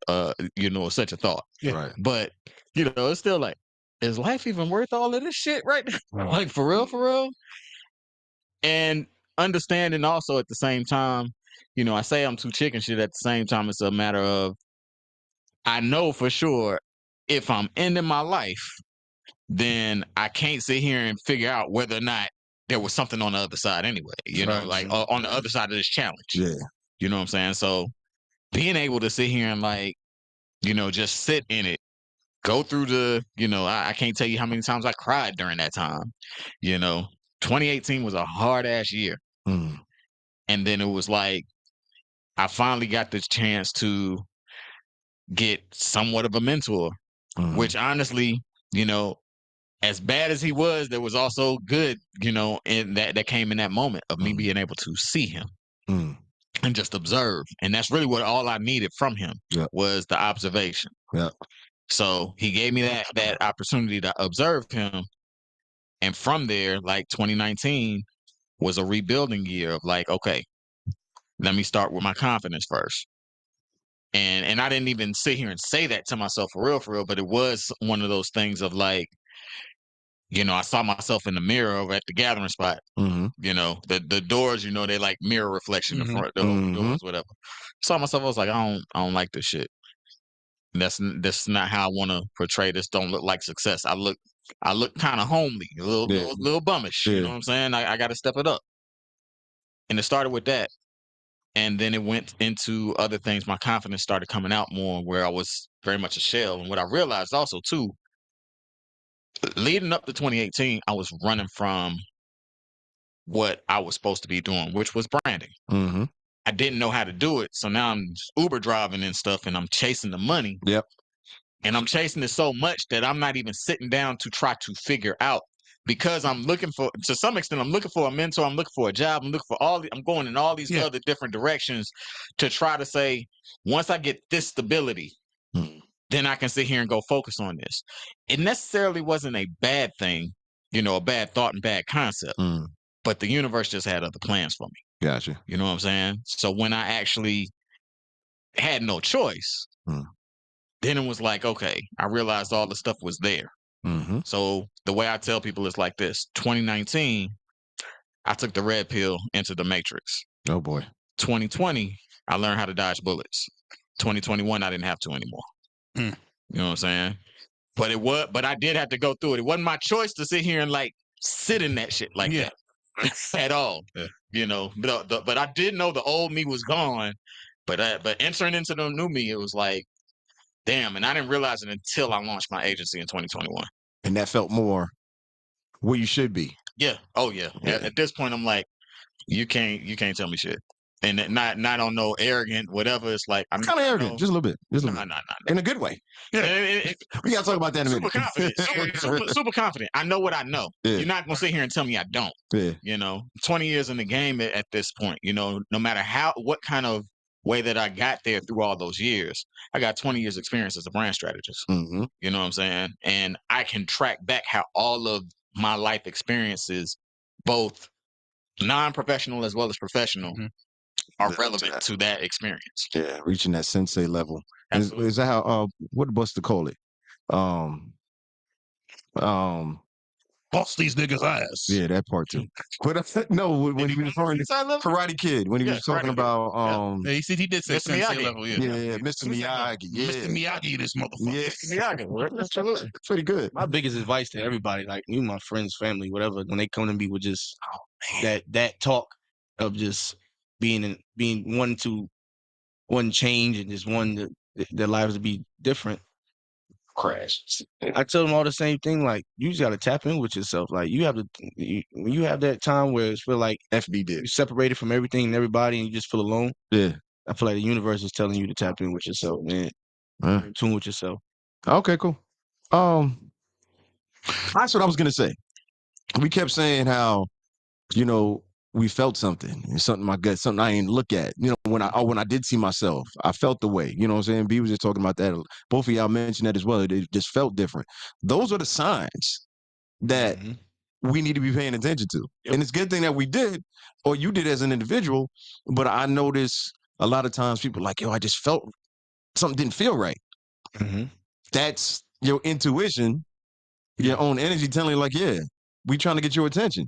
you know, such a thought. Yeah. Right. But you know, it's still like, is life even worth all of this shit right now? Like for real? And understanding also at the same time, you know, I say I'm too chicken shit at the same time. It's a matter of I know for sure if I'm ending my life, then I can't sit here and figure out whether or not there was something on the other side anyway. You know, like on the other side of this challenge. Yeah. You know what I'm saying? So being able to sit here and like, you know, just sit in it, go through the, you know, I can't tell you how many times I cried during that time. You know, 2018 was a hard ass year. And then it was like, I finally got the chance to get somewhat of a mentor, which honestly, you know, as bad as he was, there was also good, you know, in that came in that moment of me being able to see him and just observe. And that's really what all I needed from him was the observation. Yeah. So he gave me that opportunity to observe him. And from there, like 2019 was a rebuilding year of like, okay, let me start with my confidence first. And I didn't even sit here and say that to myself for real, but it was one of those things of like, you know, I saw myself in the mirror over at the gathering spot. You know, the doors, you know, they like mirror reflection in front of the doors, whatever. Saw myself, I was like, I don't like this shit. That's not how I want to portray this. Don't look like success. I look kind of homely, a little bummish. You know what I'm saying? I got to step it up. And it started with that. And then it went into other things. My confidence started coming out more where I was very much a shell. And what I realized also too, leading up to 2018, I was running from what I was supposed to be doing, which was branding. I didn't know how to do it. So now I'm Uber driving and stuff and I'm chasing the money. Yep. And I'm chasing it so much that I'm not even sitting down to try to figure out because I'm looking for, to some extent, I'm looking for a mentor. I'm looking for a job. I'm looking for I'm going in all these other different directions to try to say, once I get this stability, then I can sit here and go focus on this. It necessarily wasn't a bad thing, you know, a bad thought and bad concept, but the universe just had other plans for me. Gotcha. You know what I'm saying? So when I actually had no choice, then it was like, okay, I realized all the stuff was there. So the way I tell people is like this: 2019, I took the red pill into the matrix. Oh boy. 2020, I learned how to dodge bullets. 2021, I didn't have to anymore. You know what I'm saying? But I did have to go through it. It wasn't my choice to sit here and like sit in that shit like that at all. You know, but I did know the old me was gone. But entering into the new me, it was like, damn. And I didn't realize it until I launched my agency in 2021. And that felt more where you should be. Yeah. Oh yeah. At this point, I'm like, you can't tell me shit. And not on no arrogant whatever. It's like I'm kind of arrogant, just a little bit. Just a little bit. In a good way. Yeah. We gotta talk about that in a minute. Super confident. I know what I know. You're not gonna sit here and tell me I don't. You know, 20 years in the game at this point, you know, no matter what kind of way that I got there through all those years, I got 20 years experience as a brand strategist. You know what I'm saying? And I can track back how all of my life experiences, both non-professional as well as professional, are relevant to that experience. Yeah, reaching that sensei level. Is Absolutely. that how what Buster call it? bust these niggas' ass. Yeah, that part too. But no, when he was referring to Karate Kid, when he was talking about Yeah, he did say Mr. sensei Miyagi. level. yeah, Mr. Miyagi. Yeah. Mr. Miyagi, this motherfucker. Yeah. Miyagi. Absolutely. Pretty good. My biggest advice to everybody, like you, my friends, family, whatever, when they come to me with just that talk of just being one change and just one their lives to be different. Crash. I tell them all the same thing. Like you just got to tap in with yourself. Like you have when you have that time where it's feel like FB did. you're separated from everything and everybody, and you just feel alone. Yeah. I feel like the universe is telling you to tap in with yourself, man. In tune with yourself. Okay, cool. That's what I was gonna say. We kept saying how, we felt something. It's something in my gut, something I ain't look at. When I did see myself, I felt the way. You know what I'm saying? B was just talking about that. Both of y'all mentioned that as well. It just felt different. Those are the signs that we need to be paying attention to. Yep. And it's a good thing that we did, or you did as an individual. But I notice a lot of times people are like, yo, I just felt something didn't feel right. Mm-hmm. That's your intuition, your own energy telling you, like, yeah, we trying to get your attention.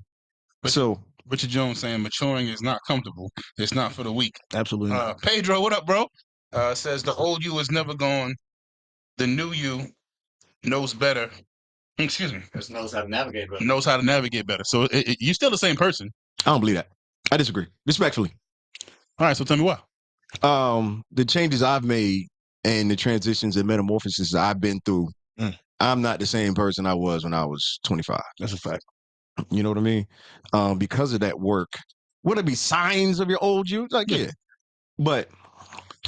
So Richard Jones saying maturing is not comfortable. It's not for the weak. Absolutely. Pedro, what up, bro? Says the old you is never gone. The new you knows better. Excuse me. Just knows how to navigate better. Knows how to navigate better. So you're still the same person. I don't believe that. I disagree, respectfully. All right, so tell me why. The changes I've made and the transitions and metamorphoses I've been through, I'm not the same person I was when I was 25. That's a fact. You know what I mean? Because of that work. Would it be signs of your old you? Like, yeah. But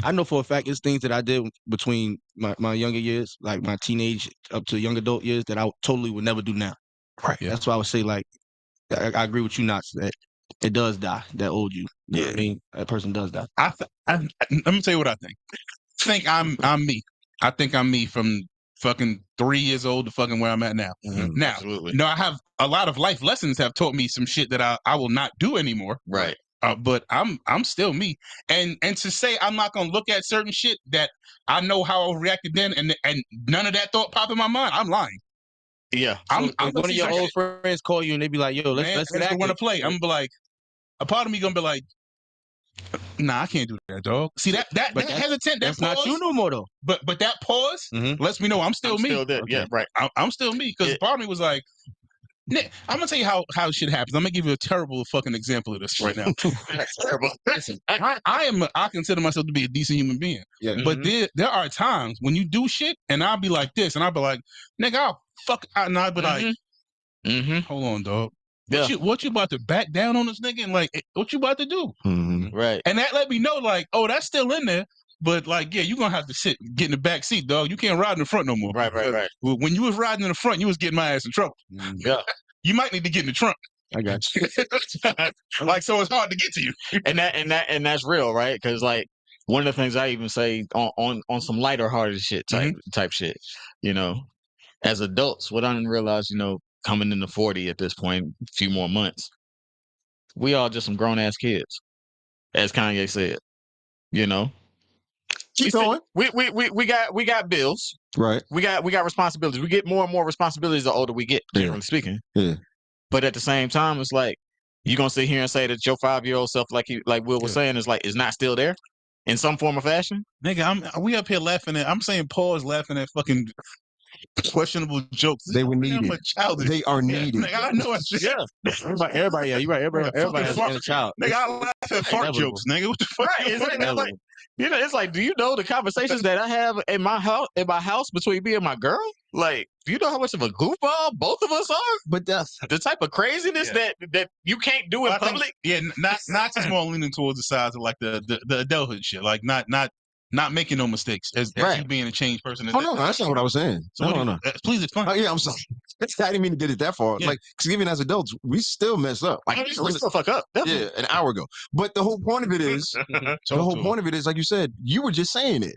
I know for a fact it's things that I did between my younger years, like my teenage up to young adult years, that I totally would never do now. Right. Yeah. That's why I would say, like, I agree with you, Knox, that it does die, that old you. You know what I mean? That person does die. Let me tell you what I think. I think I'm me. I think I'm me from fucking 3 years old to fucking where I'm at now. Mm-hmm. Now, Absolutely. I have a lot of life lessons have taught me some shit that I will not do anymore. Right. But I'm still me. And to say I'm not gonna look at certain shit that I know how I reacted then and none of that thought pop in my mind, I'm lying. Yeah. I'm one of your old friends call you and they be like, yo, let's get want to play. I'm gonna be like, a part of me gonna be like, nah, I can't do that, dog. See that hesitant, that's that pause, not you no more though. But that pause lets me know I'm still me. Still there. Okay. Yeah, right. I'm still me because part of me was like, Nick, I'm gonna tell you how shit happens. I'm gonna give you a terrible fucking example of this right now. That's terrible. Listen, I consider myself to be a decent human being. Yeah. But there are times when you do shit and I'll be like this and I'll be like, nigga, and I'll be like, hold on, dog. What you about to back down on this nigga and like what you about to do? Right. And that let me know like, oh, that's still in there. But like, yeah, you're gonna have to get in the back seat, dog. You can't ride in the front no more. Right. When you was riding in the front, you was getting my ass in trouble. Yeah. You might need to get in the trunk. I got you. Like, so it's hard to get to you. And that's real, right? Because like one of the things I even say on some lighter hearted shit type shit, as adults, what I didn't realize, coming into 40 at this point, a few more months, we all just some grown ass kids, as Kanye said, Keep going. We got bills. Right. We got responsibilities. We get more and more responsibilities the older we get, generally speaking. Yeah. But at the same time, it's like you're gonna sit here and say that your 5-year-old self, like Will was saying, is not still there in some form or fashion. Nigga, we up here laughing at. I'm saying pause, laughing at fucking questionable jokes. They were needed. They are needed. Nigga, I know it's Everybody, yeah, you're right. Everybody has a child. Nigga, I laugh at fart jokes, nigga. What the fuck? Right, it's like, do you know the conversations that I have in my house between me and my girl? Like, do you know how much of a goofball both of us are? But that's the type of craziness that you can't do in public. Not just more leaning towards the sides of like the adulthood shit, like not making no mistakes as you being a changed person. Oh no, that's not what I was saying. So no. Please explain. Oh, yeah, I'm sorry. I didn't mean to get it that far. Yeah. Like, because even as adults, we still mess up. Like, we still fuck up. Definitely. Yeah, an hour ago. But the whole point of it is, like you said, you were just saying it.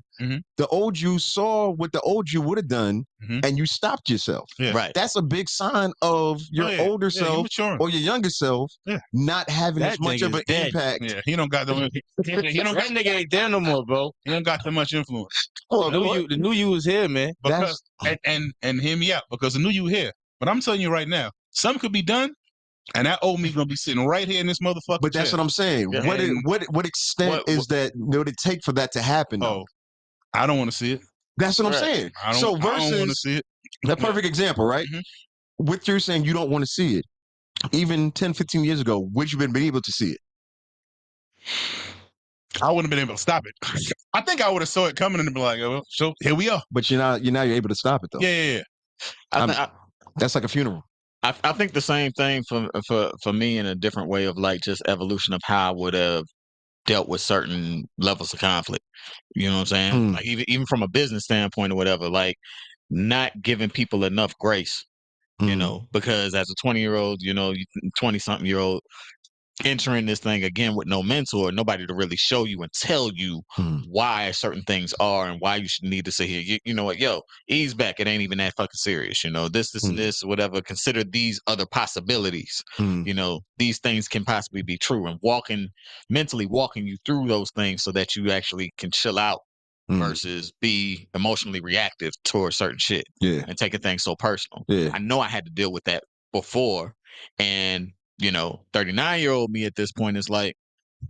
The old you saw what the old you would have done, and you stopped yourself. Yeah. Right. That's a big sign of your older self or your younger self not having as much of an impact. Yeah, he don't got the. That nigga ain't there no more, bro. He don't got that much influence. Well, The new you is here, man. Because and hear me out, because the new you here. But I'm telling you right now, Something could be done, and that old me's gonna be sitting right here in this motherfucker. But that's what I'm saying. Yeah. What extent is that would it take for that to happen? Though? Oh, I don't want to see it. That's what I'm saying. I don't, So I don't want to versus see it. a perfect example, right? With you saying you don't want to see it, even 10, 15 years ago, would you have been able to see it? I wouldn't have been able to stop it. I think I would have saw it coming and be like, oh, well, so here we are. But you're able to stop it though. Yeah. That's like a funeral. I think the same thing for me in a different way of like just evolution of how I would have dealt with certain levels of conflict. You know what I'm saying? Like even from a business standpoint or whatever, like not giving people enough grace, you know, because as a 20-year-old, 20-something-year-old entering this thing again with no mentor, nobody to really show you and tell you why certain things are and why you should need to say here, you know what, yo, ease back. It ain't even that fucking serious. You know, this, and this, whatever. Consider these other possibilities. You know, these things can possibly be true, and mentally walking you through those things so that you actually can chill out versus be emotionally reactive towards certain shit and taking things so personal. I know I had to deal with that before, and 39-year-old me at this point is like,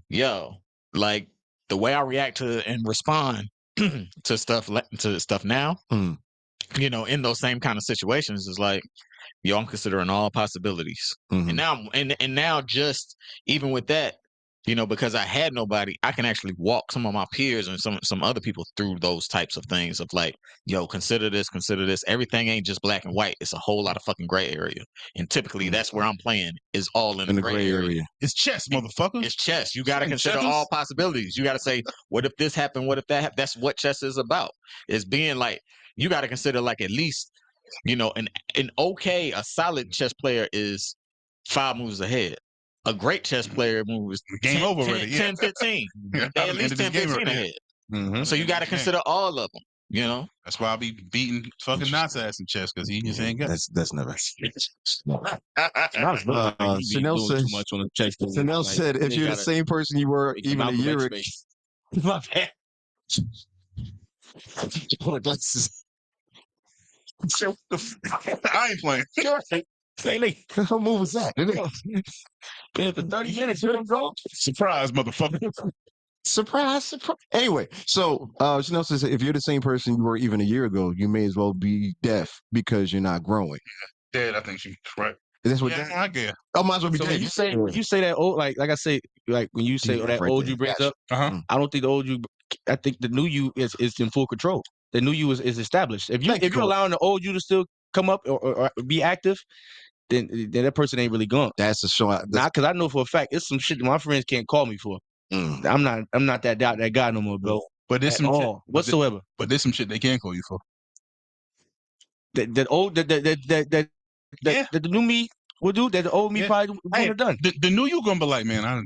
yo, like the way I react to and respond to stuff now, in those same kind of situations is like, yo, I'm considering all possibilities. And now just even with that, because I had nobody, I can actually walk some of my peers and some other people through those types of things of like, yo, consider this. Everything ain't just black and white. It's a whole lot of fucking gray area. And typically that's where I'm playing is all in the gray area. It's chess, motherfucker. It's chess. You got to consider all possibilities. You got to say, what if this happened? What if that happened? That's what chess is about. It's being like, you got to consider like at least, a solid chess player is 5 moves ahead. A great chess player moves game over already. 10, 15. They at least 10, 15 ahead. So you got to consider all of them, That's why I'll be beating fucking nonsense in chess because he just ain't got it. That's never. Chanel said, too much on the chess. Chanel said, if you're the same person you were even a year ago. My bad. I ain't playing. What move was that? Been for 30 minutes. Here we go. Surprise, motherfucker. Surprise. Anyway, so Chanel says, if you're the same person you were even a year ago, you may as well be deaf because you're not growing. Dead, I think she's right. Is that what? I guess. I might as well be So dead. when you say that old, like I say, like when you say that right old there. you brings Gotcha. up, I don't think the old you. I think the new you is in full control. The new you is established. If you're allowing the old you to still come up or be active, then that person ain't really gone. That's a show. Not because I know for a fact it's some shit that my friends can't call me for. I'm not that guy no more, bro. But there's some shit whatsoever. But there's some shit they can call you for. That the new me will do. That the old me probably wouldn't have done. The new you gonna be like, man,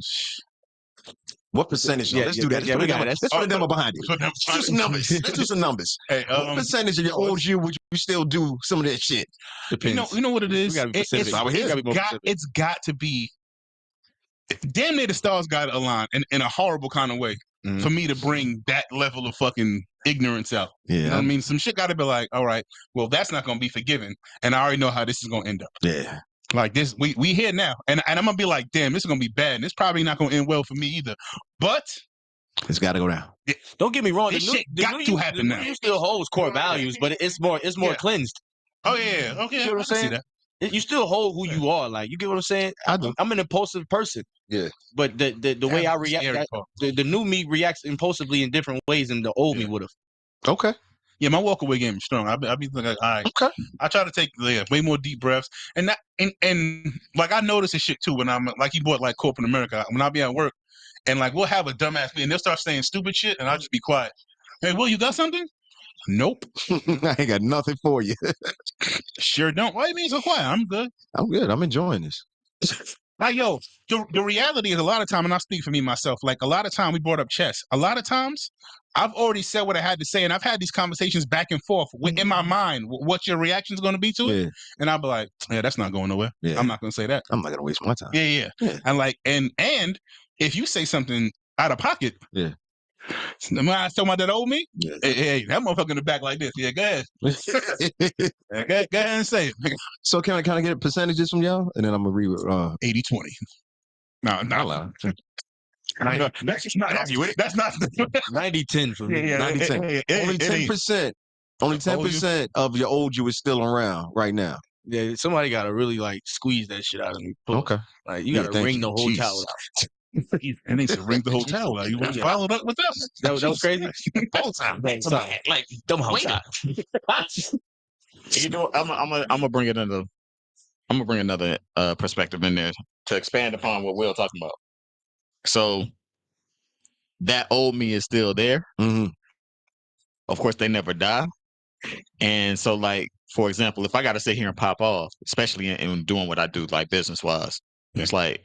what percentage? Let's do that. Let's put a number behind it. Let's do some numbers. Let's do some numbers. Hey, what percentage of your old you would you still do some of that shit? Depends. You know what it is? It's got to be damn near the stars got to align in a horrible kind of way for me to bring that level of fucking ignorance out. Yeah. You know what I mean? Some shit got to be like, all right, well, that's not going to be forgiven. And I already know how this is going to end up. Yeah. Like this, we here now. And I'm going to be like, damn, this is going to be bad. And it's probably not going to end well for me either. But it's got to go down. Don't get me wrong. This shit got to happen now. You still holds core values, but it's more cleansed. Oh, yeah. Okay. You know what I'm saying? You still hold who you are. Like, you get what I'm saying? I'm an impulsive person. Yeah. But the way I react, the new me reacts impulsively in different ways than the old me would have. Okay. Yeah, my walk away game is strong. I be like, all right. Okay. I try to take way more deep breaths, and like I notice this shit too when I'm like you bought like corporate America when I be at work, and like we'll have a dumbass meeting, they'll start saying stupid shit, and I'll just be quiet. Hey, Will, you got something? Nope. I ain't got nothing for you. Sure don't. Why you being so quiet? I'm good. I'm good. I'm enjoying this. Like, yo, the reality is a lot of time, and I'll speak for me myself, like a lot of time we brought up chess. A lot of times I've already said what I had to say, and I've had these conversations back and forth in my mind, what your reaction is going to be to it. Yeah. And I'll be like, yeah, that's not going nowhere. Yeah. I'm not going to say that. I'm not going to waste my time. Yeah. And like, and if you say something out of pocket, Am I talking about that old me? Yeah. Hey, that motherfucker in the back like this. Yeah, go ahead. Yeah, go ahead and say it. So can I get percentages from y'all? And then I'm going to read 80-20. No, not loud. That's just not accurate. That's not 90-10 for me. 90-10. Only 10%. Only 10% of your old you is still around right now. Yeah, somebody got to really like squeeze that shit out of me. Okay. Like you got to ring the whole Jeez. towel out. And they said ring the hotel. Like, you want to follow up with that? That was crazy. Whole time. Like dumb house. You know, I'm gonna bring it another. I'm gonna bring another perspective in there to expand upon what Will talking about. So that old me is still there. Mm-hmm. Of course, they never die. And so, like, for example, if I got to sit here and pop off, especially in doing what I do, like business wise, it's like,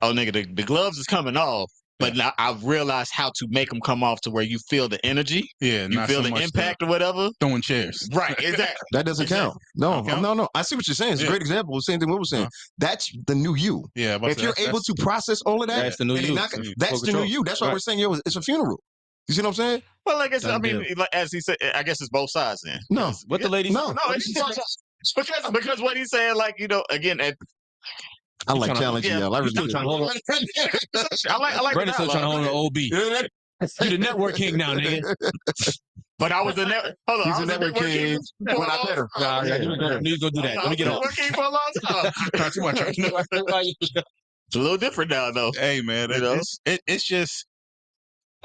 oh, nigga, the gloves is coming off. But now I've realized how to make them come off to where you feel the energy. Yeah, You not feel so the much impact or whatever. throwing chairs. Right, exactly. That doesn't count. No, no. I see what you're saying. It's a great example. Same thing we were saying. That's the new you. Yeah, if you're able to process all of that, That's the new you. That's the new you. That's why we're saying, yo, it's a funeral. You see what I'm saying? Well, like I said, I mean, like, as he said, I guess it's both sides then. No. What the ladies? No. No, it's both sides. Because what he's saying, like, you know, again, I like challenging y'all. I really do. I like Brandon's still trying to hold on to OB. You the network king now, nigga. But I was the network. Hold on, He's I a was network king when I met her. Nah, you go do that. Let me get off. network king for a long time. Not too much. It's a little different now, though. Hey, man, You know? it's just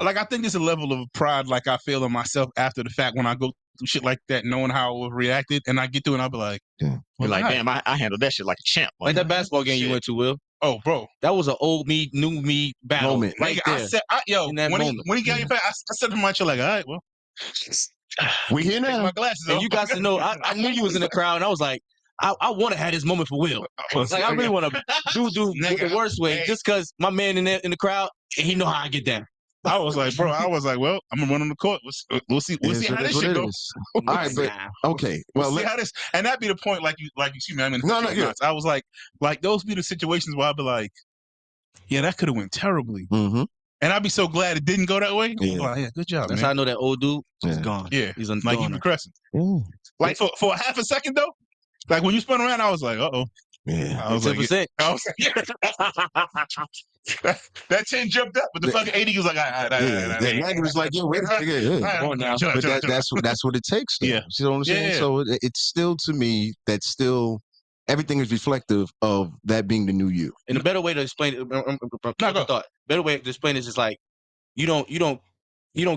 like, I think there's a level of pride like I feel in myself after the fact when I go through shit like that, knowing how I reacted, and I get through and I'll be like, You're like, damn, I handled that shit like a champ. Like that basketball game you went to, Will. oh, bro, That was an old me, new me battle. Moment. Right nigga, there. I said, In that when moment. he got your back, I said to my child, like, all right, well, We here take now. my glasses And off. you guys to know, I knew you was in the crowd, and I was like, I want to have this moment for Will. Like, I really want to do Nigga, the worst way, hey. just because my man in the crowd, and he know how I get down. I was like, bro, well, I'm gonna run on the court. We'll see how this shit goes. All right, but okay. We'll Well, see how this, and that'd be the point. Like you see me. I mean, No, yeah. I was like those be the situations where I'd be like, yeah, that could have went terribly, mm-hmm. and I'd be so glad it didn't go that way. Yeah. Like, yeah, good job, That's man. how I know that old dude is Yeah. gone. Yeah, He's on like you be crescent. Like for a half a second though, like when you spun around, I was like, Yeah. I was like, 10%. that 10 jumped up, but the fucking 80 was like, all right. That 90 was like, yo, wait a second. Yeah. Come on now. But that's what it takes. Though. Yeah. You know what I'm saying? Yeah. So it's still, to me, that's still, everything is reflective of that being the new you. And a better way to explain it, better way to explain this is like, you don't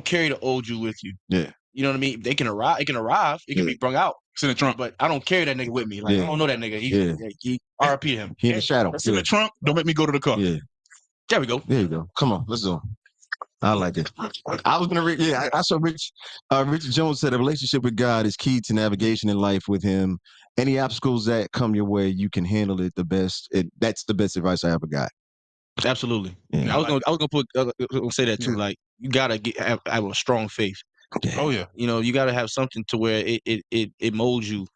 carry the old you with you. Yeah. You know what I mean? It can arrive. It can be brung out. It's in the trunk. But I don't carry that nigga with me. Like, Yeah. I don't know that nigga. He RIP him. He in the shadow. It's in the trunk. Don't make me go to the car. Yeah. There we go. There you go. Come on, let's go. I like it. I was gonna read. Yeah, I saw Richard Jones said a relationship with God is key to navigation in life with Him. Any obstacles that come your way, you can handle it the best. That's the best advice I ever got. Absolutely. Yeah. I was gonna say that too. Like, you gotta have a strong faith. Oh yeah. You know, you gotta have something to where it molds you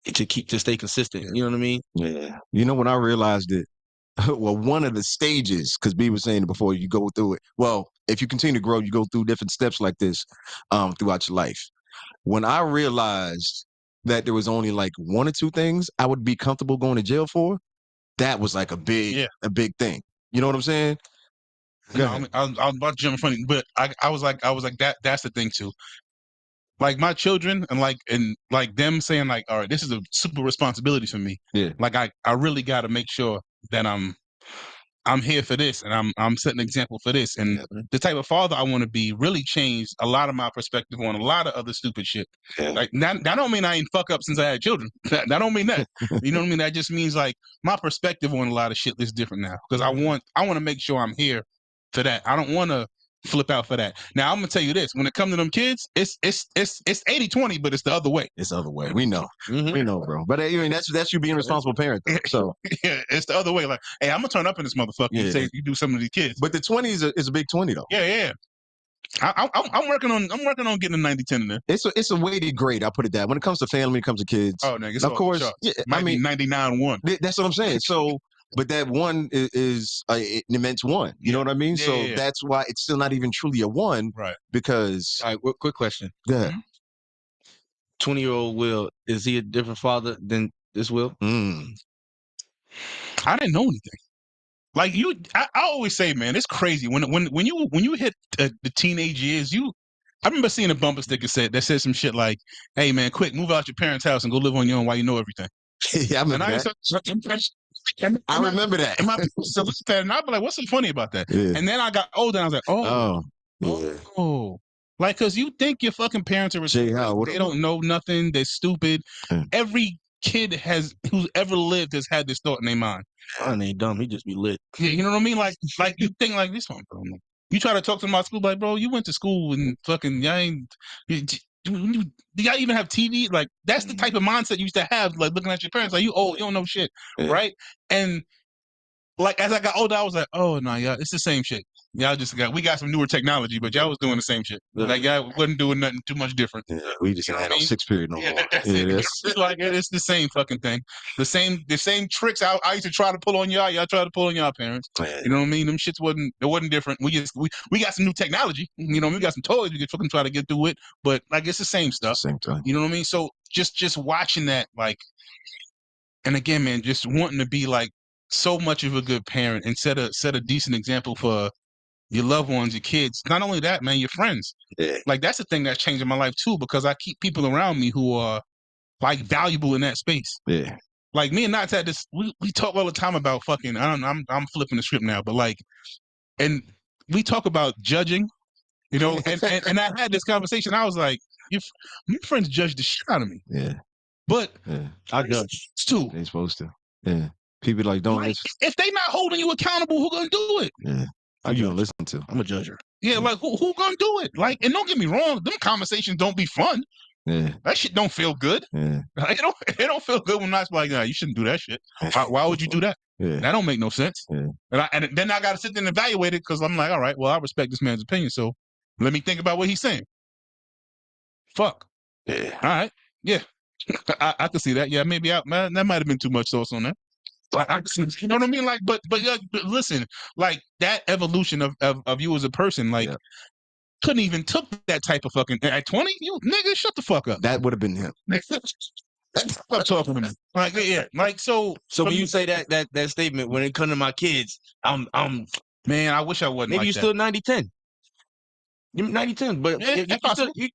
to stay consistent. You know what I mean? Yeah. You know when I realized it, well, one of the stages, because B was saying it before, you go through it. Well, if you continue to grow, you go through different steps like this throughout your life. When I realized that there was only like one or two things I would be comfortable going to jail for, that was like a big thing. You know what I'm saying? No, I was about to jump in front of you, but I was like that's the thing too. Like my children and them saying like, all right, this is a super responsibility for me. Yeah. Like I really got to make sure that I'm here for this, and I'm setting an example for this, and the type of father I want to be really changed a lot of my perspective on a lot of other stupid shit. Yeah. Like that don't mean I ain't fuck up since I had children. That don't mean that. You know what I mean? That just means like my perspective on a lot of shit is different now, because I want to make sure I'm here for that. I don't want to flip out for that. Now I'm gonna tell you this: when it comes to them kids, it's 80-20, but it's the other way. It's the other way. We know. Mm-hmm. We know, bro. But I mean, that's you being a responsible parent, though. So Yeah, it's the other way. Like, hey, I'm gonna turn up in this motherfucker and say you do some of these kids. but the 20s is a big 20 though. Yeah. I'm working on getting a 90-10 in there. It's a weighted grade. I'll put it that. When it comes to family, when it comes to kids. Oh, nigga, of course. Yeah, I mean, 99-1. That's what I'm saying. So but that one is an immense one. You know what I mean? Yeah, So yeah, yeah. that's why it's still not even truly a one, Right. because All right, quick question. yeah. 20-year-old Will, is he a different father than this Will? I didn't know anything. Like I always say, man, it's crazy when you hit the teenage years. I remember seeing a bumper sticker that said some shit like, "Hey, man, quick, move out your parents' house and go live on your own while you know everything." Yeah, I remember that. I remember that. And my people still look at that, and I'd be like, "What's so funny about that?" Yeah. And then I got older, and I was like, Oh, yeah. "Oh, like, because you think your fucking parents are Jay, how? they don't know nothing, they're stupid." Yeah. Every kid who's ever lived has had this thought in their mind. Mine ain't dumb. He just be lit. Yeah, you know what I mean? Like you think like this one. You try to talk to them about school, like, bro, you went to school and fucking y'all ain't. Do y'all even have TV? Like, that's the type of mindset you used to have, like looking at your parents, like, you old, you don't know shit, right? And like as I got older, I was like, oh no, yeah, it's the same shit. Y'all we got some newer technology, but y'all was doing the same shit. Like y'all wasn't doing nothing too much different. Yeah, we just You know had what I no mean? 6th period no more. That's Yeah, it. It's like it's the same fucking thing. The same tricks I used to try to pull on y'all tried to pull on y'all parents. You know what I mean? Them shits wasn't different. We got some new technology. You know, we got some toys we could fucking try to get through it, but like it's the same stuff. Same time. You know what I mean? So just watching that, like, and again, man, just wanting to be like so much of a good parent and set a decent example for your loved ones, your kids. Not only that, man, your friends. Yeah. Like that's the thing that's changing my life too, because I keep people around me who are like valuable in that space. Yeah. Like me and Knots had this. We talk all the time about fucking. I'm flipping the script now, but like, and we talk about judging, you know. And I had this conversation. I was like, my friends judge the shit out of me. Yeah. But Yeah. I judge too. They supposed to. Yeah. People like don't listen. If they not holding you accountable, who gonna do it? Yeah. Who you gonna listen to? I'm a judger. Yeah, like who gonna do it? Like, and don't get me wrong, them conversations don't be fun. Yeah. That shit don't feel good. Yeah. It don't feel good when Knots like, nah, you shouldn't do that shit. Why would you do that? Yeah. That don't make no sense. Yeah. And then I got to sit there and evaluate it because I'm like, all right, well, I respect this man's opinion, so let me think about what he's saying. Fuck. Yeah. All right. Yeah. I can see that. Yeah, maybe that might have been too much sauce on that. You know what I mean? Like, but listen, like that evolution of you as a person, like, couldn't even took that type of fucking at 20. You nigga, shut the fuck up. That would have been him. Stop talking to me. Like, yeah, like so. So when you say that statement, when it comes to my kids, I'm man, I wish I wasn't. Maybe like you that. still 90-10. You're 90-10, but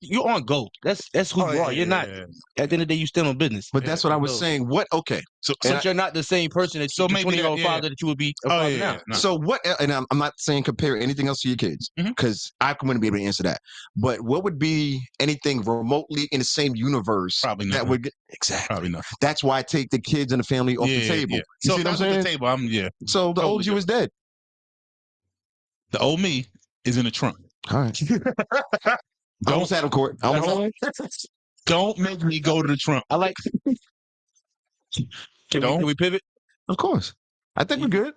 you're on go. That's who you are. You're not. At the end of the day, you still on business. But that's what I was saying. What? Okay. So you're not the same person that the 20-year-old father that you would be a father now. No. So what? And I'm not saying compare anything else to your kids because I wouldn't be able to answer that. But what would be anything remotely in the same universe? Probably that nothing. would exactly. Probably not. That's why I take the kids and the family off the table. Yeah. You So see what I'm that's off saying? the table. So the old you is dead. The old me is in the trunk. All right. Almost had him, Court. Don't make me go to the trunk. I like. Can we pivot? Of course. I think we're good.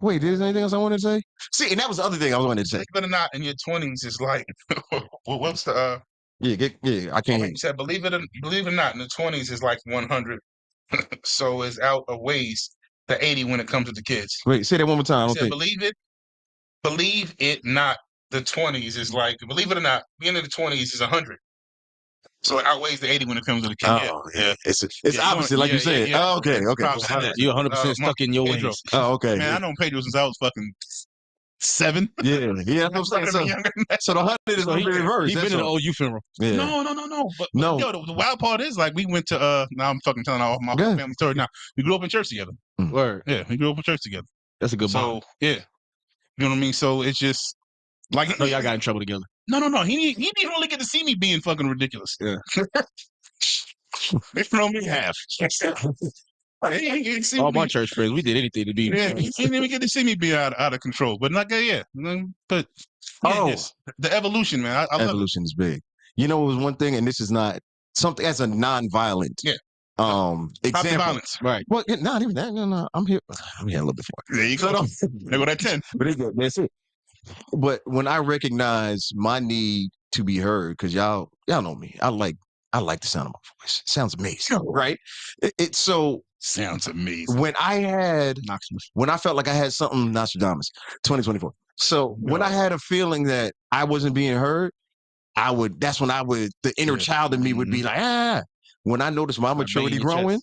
Wait, is there anything else I wanted to say? See, and that was the other thing I wanted to say. Believe it or not, in your 20s is like, what's the? I can't hear you. Said, believe it or not, in the 20s is like 100. So it's out of ways to 80 when it comes to the kids. Wait, say that one more time. I don't think. Believe it not. The 20s is like, believe it or not, being in the 20s is 100. So it outweighs the 80 when it comes to the kids. Oh, yeah. It's opposite, like you said. Yeah. Oh, okay. You're 100% stuck in your ways. Oh, okay. Man, I know Pedro since I was fucking 7. Yeah. I'm saying so the 100 is the reverse. He's been in the OU funeral. Yeah. No. But yo, the wild part is like we went to now I'm fucking telling all my family story now. We grew up in church together. Word. Yeah, we grew up in church together. That's a good bond. So yeah. You know what I mean? So it's just like no, y'all got in trouble together. No. He didn't really get to see me being fucking ridiculous. Yeah. They throw me half. All my church friends, we did anything to be. Yeah, he didn't even get to see me be out of control. But like, but the evolution, man. I love evolution is big. You know, it was one thing, and this is not something as a non-violent. Yeah. Example. Violence. Right. Well, not even that. No. I'm here a little bit more. There you go. There go that 10. But that's it. But when I recognize my need to be heard, because y'all know me, I like the sound of my voice. It sounds amazing, right? So Sounds amazing. when I felt like I had something, Nostradamus, 2024. So when I had a feeling that I wasn't being heard, that's when the inner child in me would be like, ah. When I noticed my maturity growing,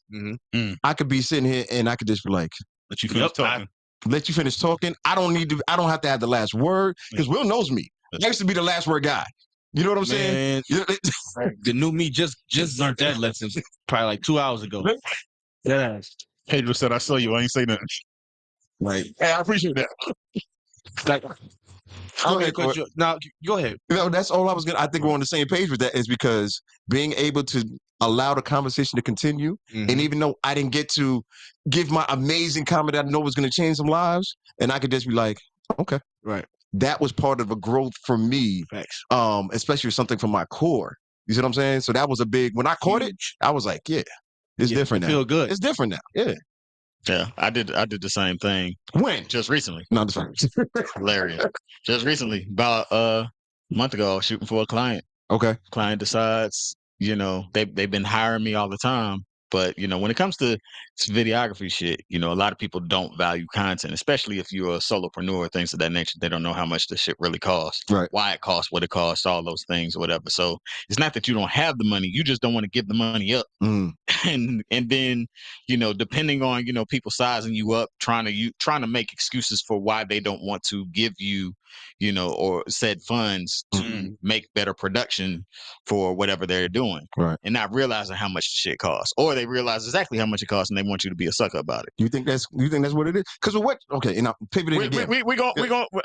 I could be sitting here and I could just be like, let you finish talking. Let you finish talking. I don't have to have the last word because Will knows me. I used to be the last word guy. You know what I'm saying? The new me just learned that lesson probably like 2 hours ago. Yeah. Pedro said, I saw you. I ain't say nothing. Right. Hey, I appreciate that. Like, now, go ahead. That's all I was I think we're on the same page with that is because being able to allow the conversation to continue, and even though I didn't get to give my amazing comment that I know was going to change some lives, and I could just be like, okay. Right. That was part of a growth for me, especially with something from my core. You see what I'm saying? So that was a big, when I caught it, I was like, yeah, it's different now. Feel good. It's different now. Yeah. Yeah, I did the same thing. When? Just recently. No, that's fine. Hilarious. Just recently, about a month ago, I was shooting for a client. Okay. Client decides, they've been hiring me all the time. But, when it comes to videography shit, a lot of people don't value content, especially if you're a solopreneur, things of that nature. They don't know how much the shit really costs, right? Why it costs, what it costs, all those things or whatever. So it's not that you don't have the money. You just don't want to give the money up. And then, depending on, people sizing you up, trying to make excuses for why they don't want to give you, or said funds to make better production for whatever they're doing. Right. And not realizing how much shit costs. Or they realize exactly how much it costs and they want you to be a sucker about it. You think that's what it is? Because okay, and I'm pivoting again.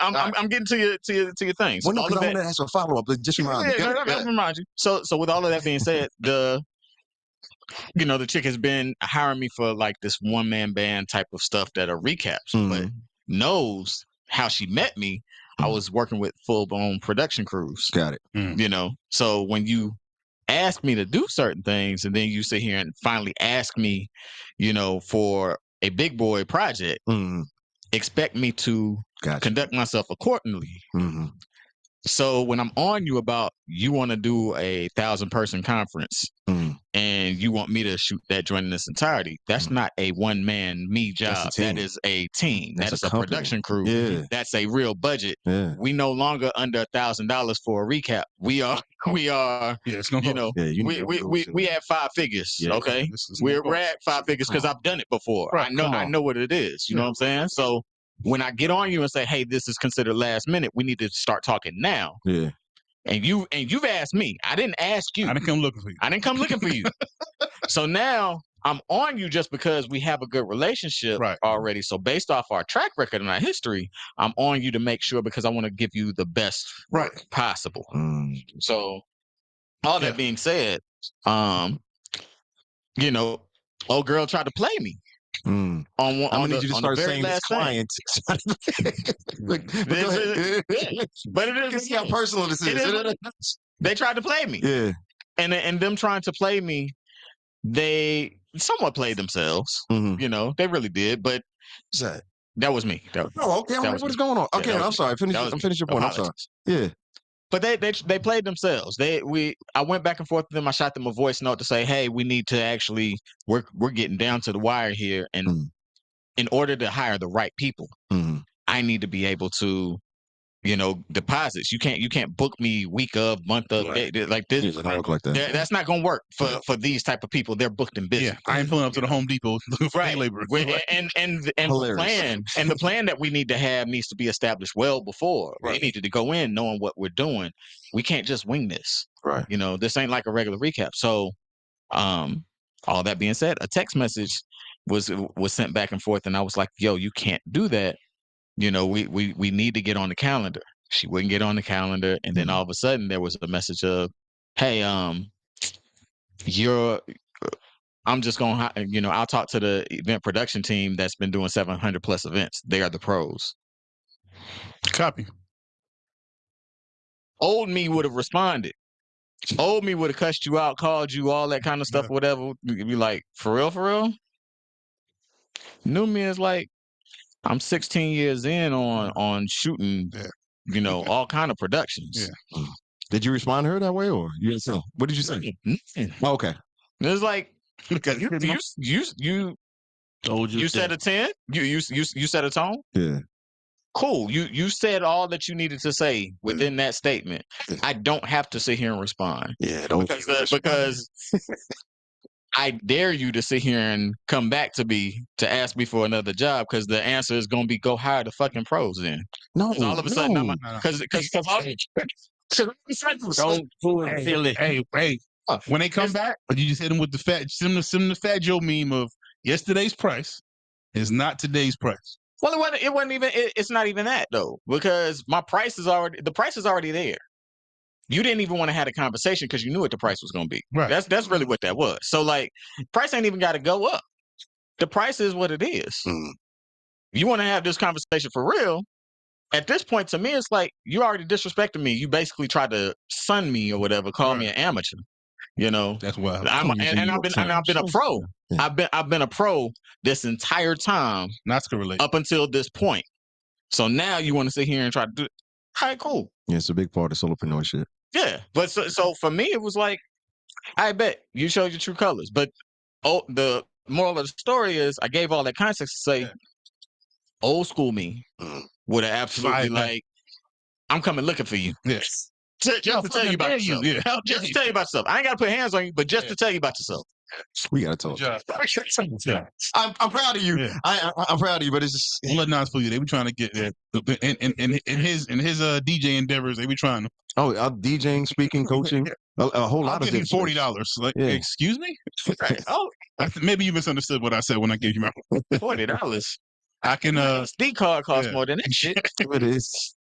I'm getting to your things. Well, no, because I want to ask a follow-up. Just remind me. Remind you. So with all of that being said, the chick has been hiring me for like this one-man band type of stuff that are recaps, but knows how she met me. I was working with full-blown production crews. Got it. So when you ask me to do certain things and then you sit here and finally ask me, for a big boy project, expect me to conduct myself accordingly. So when I'm on you about you want to do a 1,000-person conference and you want me to shoot that joint in its entirety, that's not a one-man job. That is a team. That is a production crew. Yeah. That's a real budget. Yeah. We no longer under $1,000 for a recap. We are. Yeah, it's no we have 5 figures. Yeah. Okay, we're at 5 figures because I've done it before. Right. I know what it is. You know what I'm saying? So when I get on you and say, hey, this is considered last minute, we need to start talking now. Yeah. And you've asked me. I didn't ask you. I didn't come looking for you. I didn't come looking for you. So now I'm on you just because we have a good relationship already. So based off our track record and our history, I'm on you to make sure because I want to give you the best possible. So all that being said, old girl tried to play me. I'm gonna need you to start saying this client. But it is. See how personal this is. They tried to play me. Yeah. And them trying to play me, they somewhat played themselves. They really did. But that was me. Okay. What is going on? Okay, I'm sorry. Finish your point. I'm sorry. Yeah. But they played themselves. I went back and forth with them. I shot them a voice note to say, hey, we need to actually we're getting down to the wire here. And in order to hire the right people, I need to be able to, deposits. You can't book me week of, month of, like this. That's not gonna work for these type of people. They're booked and busy. Yeah, I ain't pulling up to the Home Depot looking for day laborers. And the plan that we need to have needs to be established well before. We needed to go in knowing what we're doing. We can't just wing this. Right. This ain't like a regular recap. So, all that being said, a text message was sent back and forth, and I was like, "Yo, you can't do that. We need to get on the calendar." She wouldn't get on the calendar, and then all of a sudden there was a message of, "Hey, I'm just gonna, I'll talk to the event production team that's been doing 700 plus events. They are the pros." Copy. Old me would have responded. Old me would have cussed you out, called you, all that kind of stuff, whatever. You'd be like, for real? New me is like, I'm 16 years in on shooting, all kind of productions. Yeah. Did you respond to her that way, or you didn't say? What did you say? Oh, okay. It's like Told You said a 10. You set a tone. Yeah. Cool. You said all that you needed to say within that statement. I don't have to sit here and respond. Yeah, don't Because I dare you to sit here and come back to ask me for another job, because the answer is gonna be go hire the fucking pros then. no. All of a sudden, no. because Don't fool and feel it. Hey, when they come back, you just hit them with the send them the Fat Joe meme of yesterday's price is not today's price. Well, it wasn't even. It's not even that though, because the price is already there. You didn't even want to have a conversation because you knew what the price was going to be. Right. That's really what that was. So like, price ain't even got to go up. The price is what it is. You want to have this conversation for real? At this point, to me, it's like you already disrespected me. You basically tried to sun me or whatever, call me an amateur. You know, That's why I've been a pro. Yeah. I've been a pro this entire time not to relate up until this point. So now you want to sit here and try to do it. All right, cool. Yeah, it's a big part of solopreneur shit. Yeah, but so for me, it was like, I bet you showed your true colors. But the moral of the story is, I gave all that context to say, old school me would have absolutely like, I'm coming looking for you. Yes. Just to tell you about yourself. Yeah. Just to tell you about yourself. I ain't got to put hands on you, but just to tell you about yourself. We gotta talk. Yeah. I'm proud of you. Yeah. I'm proud of you, but it's just Don't let Nas fool you. They be trying to get in his DJ endeavors. They be trying to. I'm DJing, speaking, coaching, a whole lot I'll of give you different $40. Like, Yeah. excuse me? Right. Oh, Maybe you misunderstood what I said when I gave you my. $40. I can. SD card costs yeah. more than that shit. It is.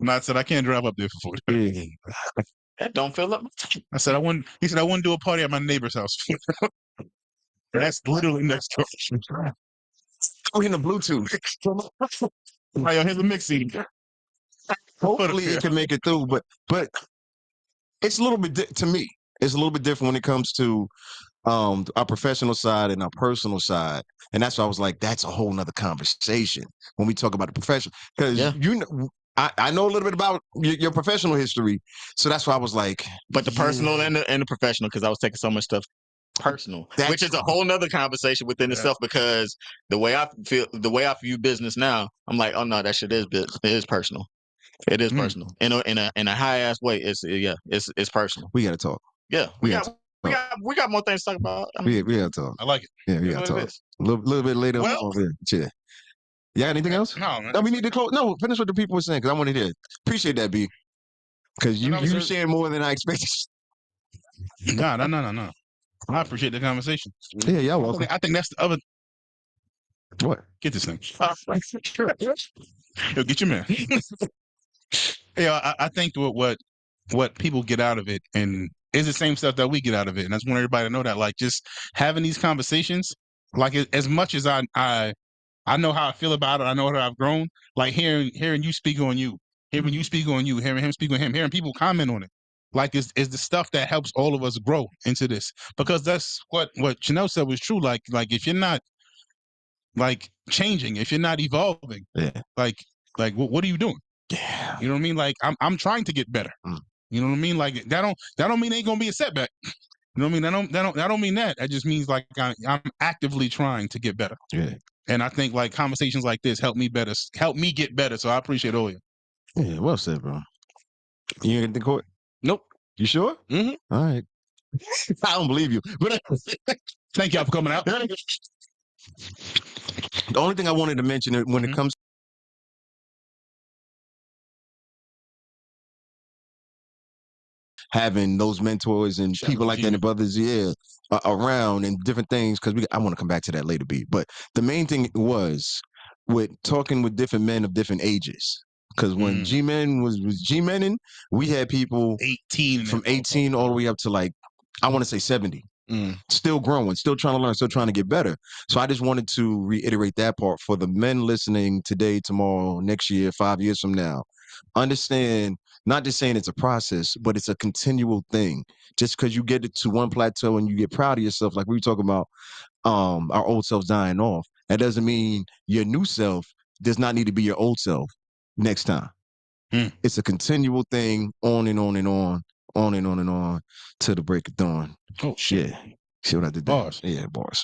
I said I can't drive up there for $40. Yeah. That don't fill up. I said I wouldn't. He said I wouldn't do a party at my neighbor's house. That's literally next door. Oh, in the Bluetooth. Right, here's a mix CD. Hopefully it can make it through, but it's a little bit to me. It's a little bit different when it comes to our professional side and our personal side, and that's why I was like, that's a whole nother conversation when we talk about the professional, because you know. I know a little bit about your professional history, so that's why I was like. But the personal and the professional, because I was taking so much stuff personal, which is a whole nother conversation within itself. Because the way I view business now, I'm like, oh no, that shit is personal. It is personal in a high ass way. It's personal. We got to talk. Yeah, we got more things to talk about. I mean, We got to talk. I like it. Yeah, we got to talk. A little bit later. Well, yeah. You got anything else? No, man. No, we need to close. No, finish what the people were saying, because I wanted to hear. Appreciate that, B. Because you shared more than I expected. No. I appreciate the conversation. Yeah, y'all welcome. I think that's the other. What? Get this thing. Yo, get your man. Yeah, I think what people get out of it, and is the same stuff that we get out of it, and I just want everybody to know that, like, just having these conversations, like, as much as I know how I feel about it, I know how I've grown. Like hearing you speak on you, hearing you speak on you, hearing him speak on him, hearing people comment on it, like is the stuff that helps all of us grow into this. Because that's what Chanel said was true. Like if you're not like changing, if you're not evolving, like what are you doing? Yeah, you know what I mean. Like I'm trying to get better. You know what I mean. Like that don't mean ain't gonna be a setback. You know what I mean. That don't mean that. That just means like I'm actively trying to get better. Yeah. And I think like conversations like this help me get better. So I appreciate all of you. Yeah, well said, bro. You ain't get the court? Nope. You sure? Mm-hmm. All right. I don't believe you. But thank y'all for coming out. The only thing I wanted to mention when it comes having those mentors and people like that and brothers, around and different things, because I want to come back to that later, B. But the main thing was with talking with different men of different ages. Because when G-Men was G-Mening, we had people 18 from 18 all the way up to like, I want to say 70. Still growing, still trying to learn, still trying to get better. So I just wanted to reiterate that part for the men listening today, tomorrow, next year, 5 years from now. Understand, not just saying it's a process, but it's a continual thing. Just because you get it to one plateau and you get proud of yourself, like we were talking about our old selves dying off, that doesn't mean your new self does not need to be your old self next time. It's a continual thing, on and on and on and on and on to the break of dawn. Oh shit. Yeah. See what I did there? Bars. Yeah, bars.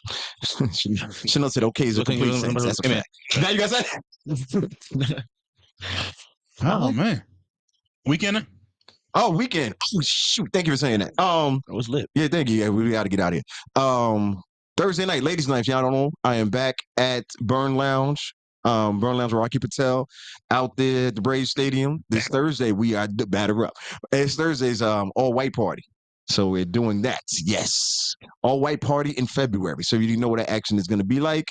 Chanel said, okay, is a What thing complete you- sentence. That's a Amen. fact. Now you guys say Oh man. Weekender? Oh, weekend. Oh, shoot. Thank you for saying that. It was lit. Yeah, thank you. Yeah, we got to get out of here. Thursday night, ladies' night, if y'all don't know, I am back at Burn Lounge. Burn Lounge, Rocky Patel, out there at the Braves Stadium. This Thursday, we are batter up. It's Thursday's all white party. So we're doing that. Yes. All white party in February. So you know what that action is going to be like.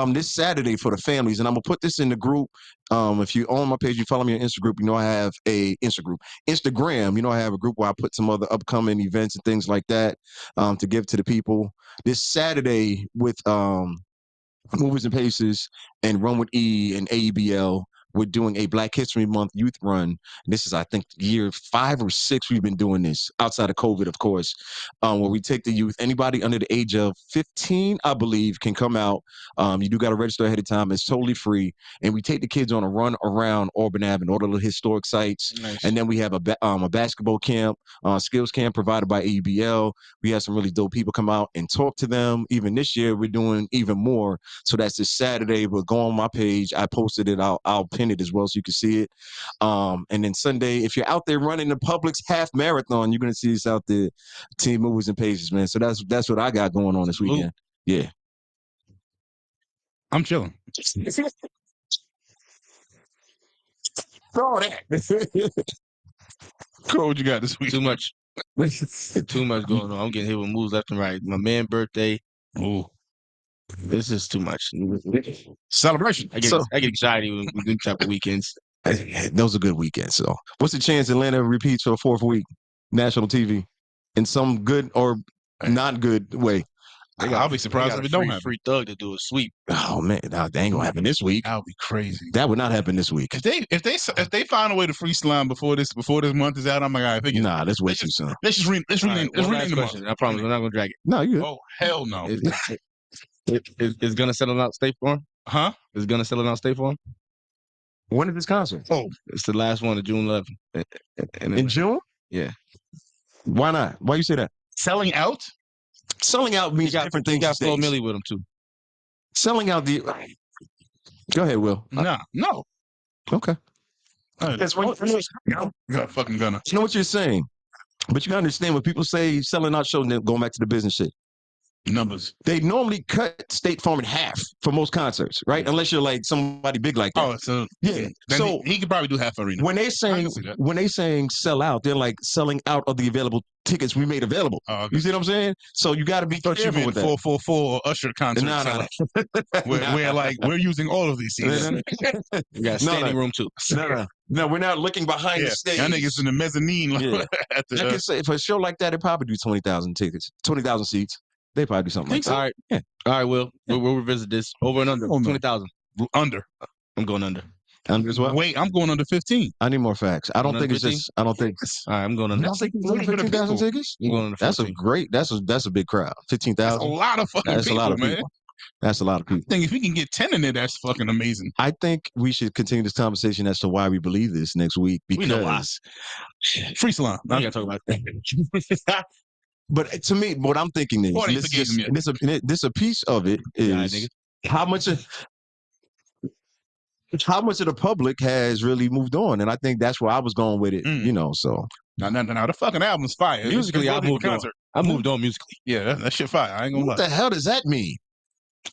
This Saturday for the families, and I'm going to put this in the group. If you on my page, you follow me on Instagram, you know I have a Instagram, you know I have a group where I put some other upcoming events and things like that to give to the people. This Saturday with Movers and Paces and Run with E and AEBL, we're doing a Black History Month youth run. This is, I think, year 5 or 6 we've been doing this, outside of COVID, of course, where we take the youth. Anybody under the age of 15, I believe, can come out. You do got to register ahead of time. It's totally free. And we take the kids on a run around Auburn Avenue, all the little historic sites. Nice. And then we have a basketball camp, skills camp provided by AEBL. We have some really dope people come out and talk to them. Even this year, we're doing even more. So that's this Saturday. But go on my page. I posted it. I'll pin it as well so you can see it. And then Sunday, if you're out there running the Publix half marathon, you're gonna see us out there, Team Movers and Pages, man. So that's what I got going on this weekend. Yeah. I'm chilling. Throw that. Cool, what you got this week? Too much. Too much going on. I'm getting hit with moves left and right. My man's birthday. Ooh. This is too much. Celebration. I get anxiety with these type of weekends. Those are good weekends. So, what's the chance Atlanta repeats for a 4th week, national TV, in some good or not good way? I'll be surprised if it don't happen. Free Thug to do a sweep. Oh man, that ain't gonna happen this week. That would be crazy. That would not happen this week. If they find a way to free slime before this month is out, I'm like, I think Nah, that's way too soon. let's just rename the month. I promise we're not gonna drag it. No, you. Oh hell no. Is gonna settle out State Farm? Huh? Is gonna settle out State Farm? When is this concert? Oh, It's the last one of June 11th. In June? Yeah. Why not? Why you say that? selling out? Selling out means different He things. got these Flo days. Millie with him too. Selling out the. Go ahead, Will. Nah, no. Okay. That's what you're fucking gonna. You know what you're saying, but you gotta understand when people say selling out show, going back to the business shit. Numbers. They normally cut State Farm in half for most concerts, right? Unless you're like somebody big like that. Oh, so Yeah. then So he could probably do half arena. when they saying see that. sell out, they're like selling out of the available tickets we made available. Oh, okay. You see what I'm saying? So you got to be Thought you careful meant with that. 444 or Usher concert. Nah, sellout. Where like we're using all of these seats. You got standing room too. No, we're not looking behind the stage. Y'all niggas in the mezzanine. Yeah. At the, I can say for a show like that, it probably do 20,000 tickets, 20,000 seats. They probably do something like that. All right. Yeah. All right, Will. We'll revisit this. Over and under. Oh, no. 20,000. under. I'm going under. Under as well. Wait, I'm going under 15. I need more facts. I don't Under think it's 15? just. I don't think. All right, I'm going under. I don't think it's only for the 15,000 people. tickets. I'm going under. That's a 14. great. That's a big crowd. That's a 15,000. lot of fucking That's a people, lot of man. people. That's a lot of people. I think if we can get 10 in there, that's fucking amazing. I think we should continue this conversation as to why we believe this next week. We know why. Because, Free salon. I gotta talk about that. but to me, what I'm thinking is, Or and they this, forgave is him just, this a piece of it Yeah, is nigga. how much of the public has really moved on, and I think that's where I was going with it. Mm. You know, so Now, the fucking album's fire. Musically, It's I worthy of a moved on. concert. I moved on musically. Yeah, that shit fire. I ain't gonna what lie. the hell does that mean?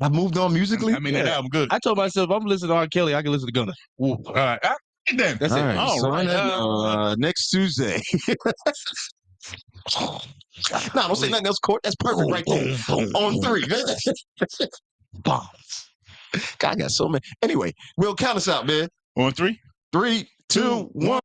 I moved on musically. I mean, that album good. I told myself, I'm listening to R. Kelly. I can listen to Gunna. Ooh, all right. Then. That's All it. right, All so right. next Tuesday. No, don't say nothing else, Court. That's perfect right there. On 3. Bombs. God, I got so many. Anyway, Will, count us out, man. On 3? 3, 2, 1.